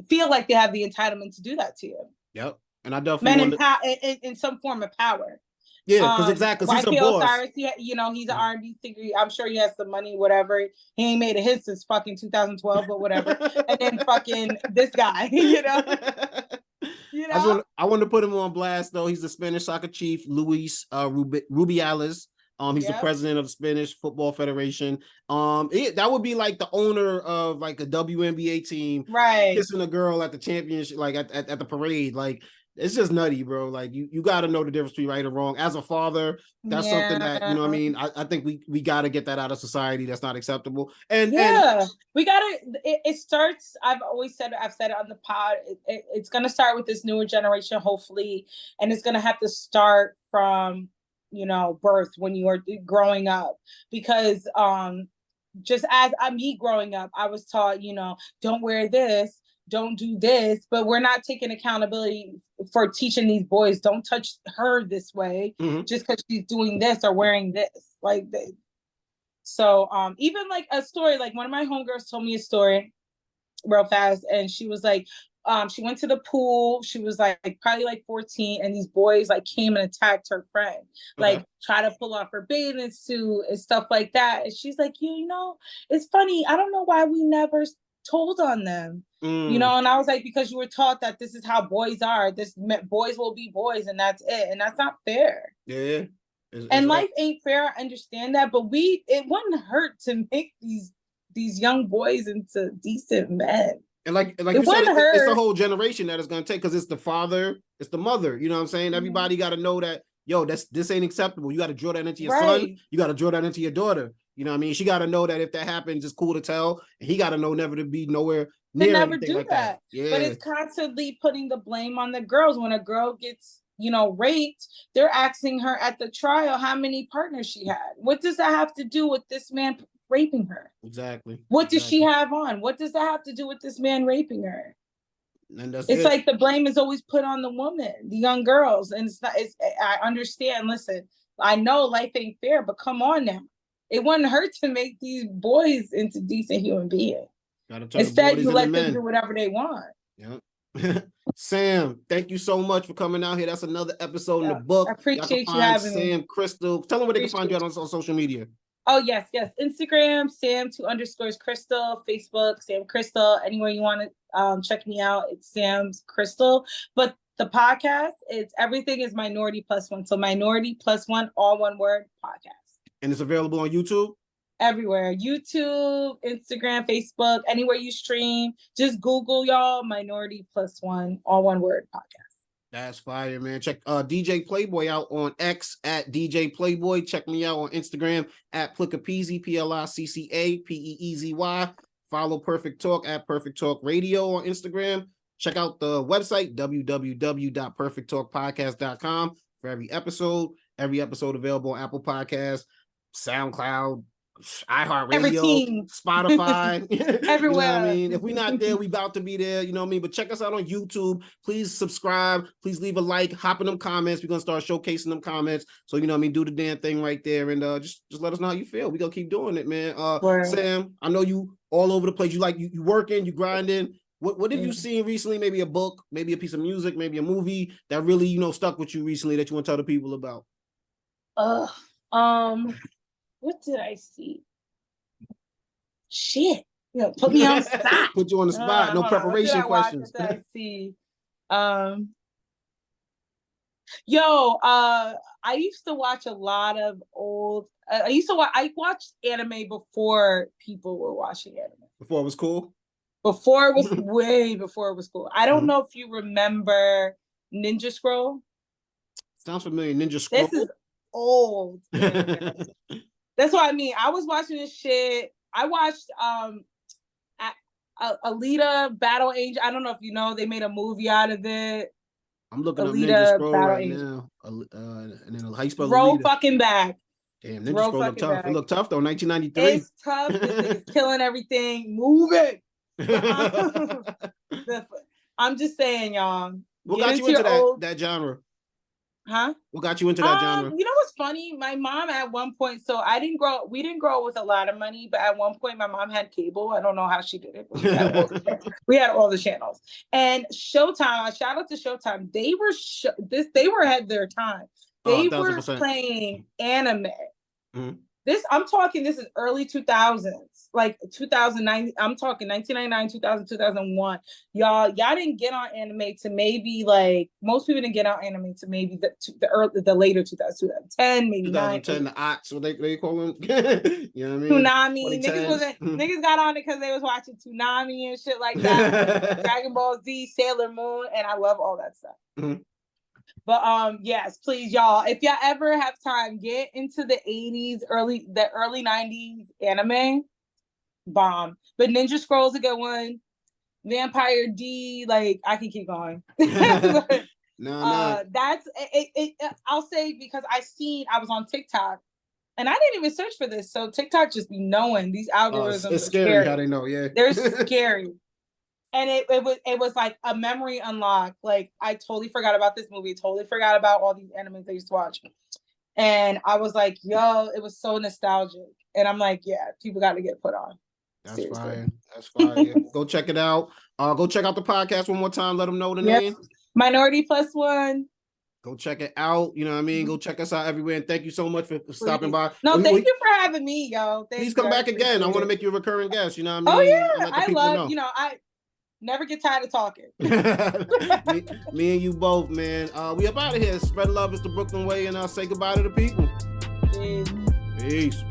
feel like they have the entitlement to do that to you. Yep. And I definitely in some form of power. Yeah, because exactly, because he's a boss. Cyrus, he's an R&B singer. I'm sure he has some money, whatever. He ain't made a hit since fucking 2012, but whatever. And then fucking this guy, I want to put him on blast, though. He's the Spanish soccer chief, Luis Rubiales. He's the president of the Spanish Football Federation. That would be like the owner of like a WNBA team, right? Kissing a girl at the championship, like at the parade, like. It's just nutty, bro. Like you got to know the difference between right and wrong. As a father, that's something that, you know what I mean? I think we got to get that out of society. That's not acceptable. And we got to, it starts, I've said it on the pod. It's going to start with this newer generation, hopefully. And it's going to have to start from, birth, when you are growing up, because just as me growing up, I was taught, don't wear this, don't do this, but we're not taking accountability for teaching these boys, don't touch her this way, just because she's doing this or wearing this. So even like a story, like one of my homegirls told me a story real fast, and she was like, she went to the pool, she was like probably like 14, and these boys like came and attacked her friend, like try to pull off her bathing suit and stuff like that. And she's like, it's funny, I don't know why we never told on them. And I was like, because you were taught that this is how boys are, boys will be boys, and that's it, and that's not fair. It's life ain't fair, I understand that, but it wouldn't hurt to make these young boys into decent men. And like you said, it's the whole generation that it's going to take, because it's the father, it's the mother, you know what I'm saying? Everybody got to know that, this ain't acceptable. You got to draw that into your son, you got to draw that into your daughter. You know what I mean? She got to know that if that happens, it's cool to tell. And he got to know never to be nowhere near never anything do like that. Yeah. But it's constantly putting the blame on the girls. When a girl gets, raped, they're asking her at the trial how many partners she had. What does that have to do with this man raping her? Exactly. What does she have on? What does that have to do with this man raping her? And it's like the blame is always put on the woman, the young girls. And I understand. Listen, I know life ain't fair, but come on now. It wouldn't hurt to make these boys into decent human beings. Instead, you let them do whatever they want. Yeah. Sam, thank you so much for coming out here. That's another episode in the book. I appreciate you having me. Sam Crystal. Tell them where they can find you on social media. Oh, yes. Instagram, Sam2_Crystal, Facebook, Sam Crystal. Anywhere you want to check me out, it's Sam's Crystal. But the podcast, everything is Minority Plus One. So Minority Plus One, all one word, podcast. And it's available on YouTube? Everywhere. YouTube, Instagram, Facebook, anywhere you stream. Just Google, y'all, Minority Plus One, all one word, podcast. That's fire, man. Check DJ Playboy out on X at DJ Playboy. Check me out on Instagram at Plickapeezy, PLICCAPEEZY. Follow Perfect Talk at Perfect Talk Radio on Instagram. Check out the website, www.perfecttalkpodcast.com for every episode. Every episode available on Apple Podcasts, SoundCloud, iHeartRadio, Spotify, everywhere. You know what I mean? If we're not there, we about to be there. You know what I mean? But check us out on YouTube. Please subscribe. Please leave a like. Hop in them comments. We're gonna start showcasing them comments. So you know what I mean? Do the damn thing right there, and just let us know how you feel. We gonna keep doing it, man. Sam, I know you all over the place. You working, you grinding. What have you seen recently? Maybe a book, maybe a piece of music, maybe a movie that really stuck with you recently that you want to tell the people about? What did I see? Shit. Put me on the spot. Put you on the spot. No preparation questions. What did I see? I used to watch a lot of old. I watched anime before people were watching anime. Before it was cool? Before it was way before it was cool. I don't know if you remember Ninja Scroll. Sounds familiar. Ninja Scroll. This is old. That's what I mean. I was watching this shit. I watched Alita Battle Angel. I don't know if you know, they made a movie out of it. I'm looking up Ninja Scroll right now. And then how you spell Roll fucking back. Damn, Ninja Scroll look tough. It looked tough though, 1993. It's tough. This thing is killing everything. Move it. I'm just saying, y'all. What got you into that genre? Huh? What got you into that genre? You know what's funny? My mom at one point, so we didn't grow up with a lot of money, but at one point my mom had cable. I don't know how she did it, but we had all the channels. And Showtime, shout out to Showtime. They were ahead of their time. They were playing anime. Mm-hmm. This is early 2000s, like 2009. I'm talking 1999, 2000, 2001. Y'all didn't get on anime to maybe like most people didn't get on anime to maybe the later 2010, maybe 2010, the aughts, what they call them. You know what I mean? Tsunami. Niggas got on it because they was watching Tsunami and shit like that. Dragon Ball Z, Sailor Moon, and I love all that stuff. Mm-hmm. But yes, please, y'all, if y'all ever have time, get into the 80s, early 90s anime. Bomb. But Ninja Scroll's a good one. Vampire D, like I can keep going. No. That's it. I'll say because I was on TikTok and I didn't even search for this. So TikTok just be knowing these algorithms. It's scary how they know, yeah. They're scary. And it was like a memory unlock. Like I totally forgot about this movie, totally forgot about all these animes I used to watch. And I was like, yo, it was so nostalgic. And I'm like, yeah, people got to get put on. That's fine. That's fine. Go check it out. Go check out the podcast one more time. Let them know the name. Minority Plus One. Go check it out. You know what I mean? Go check us out everywhere. And thank you so much for stopping by. No, thank you for having me, yo. Please come back again. I want to make you a recurring guest. You know what I mean? Oh, yeah. I love, I never get tired of talking. me and you both, man. We up out of here. Spread love is the Brooklyn way, and I'll say goodbye to the people. Peace. Peace.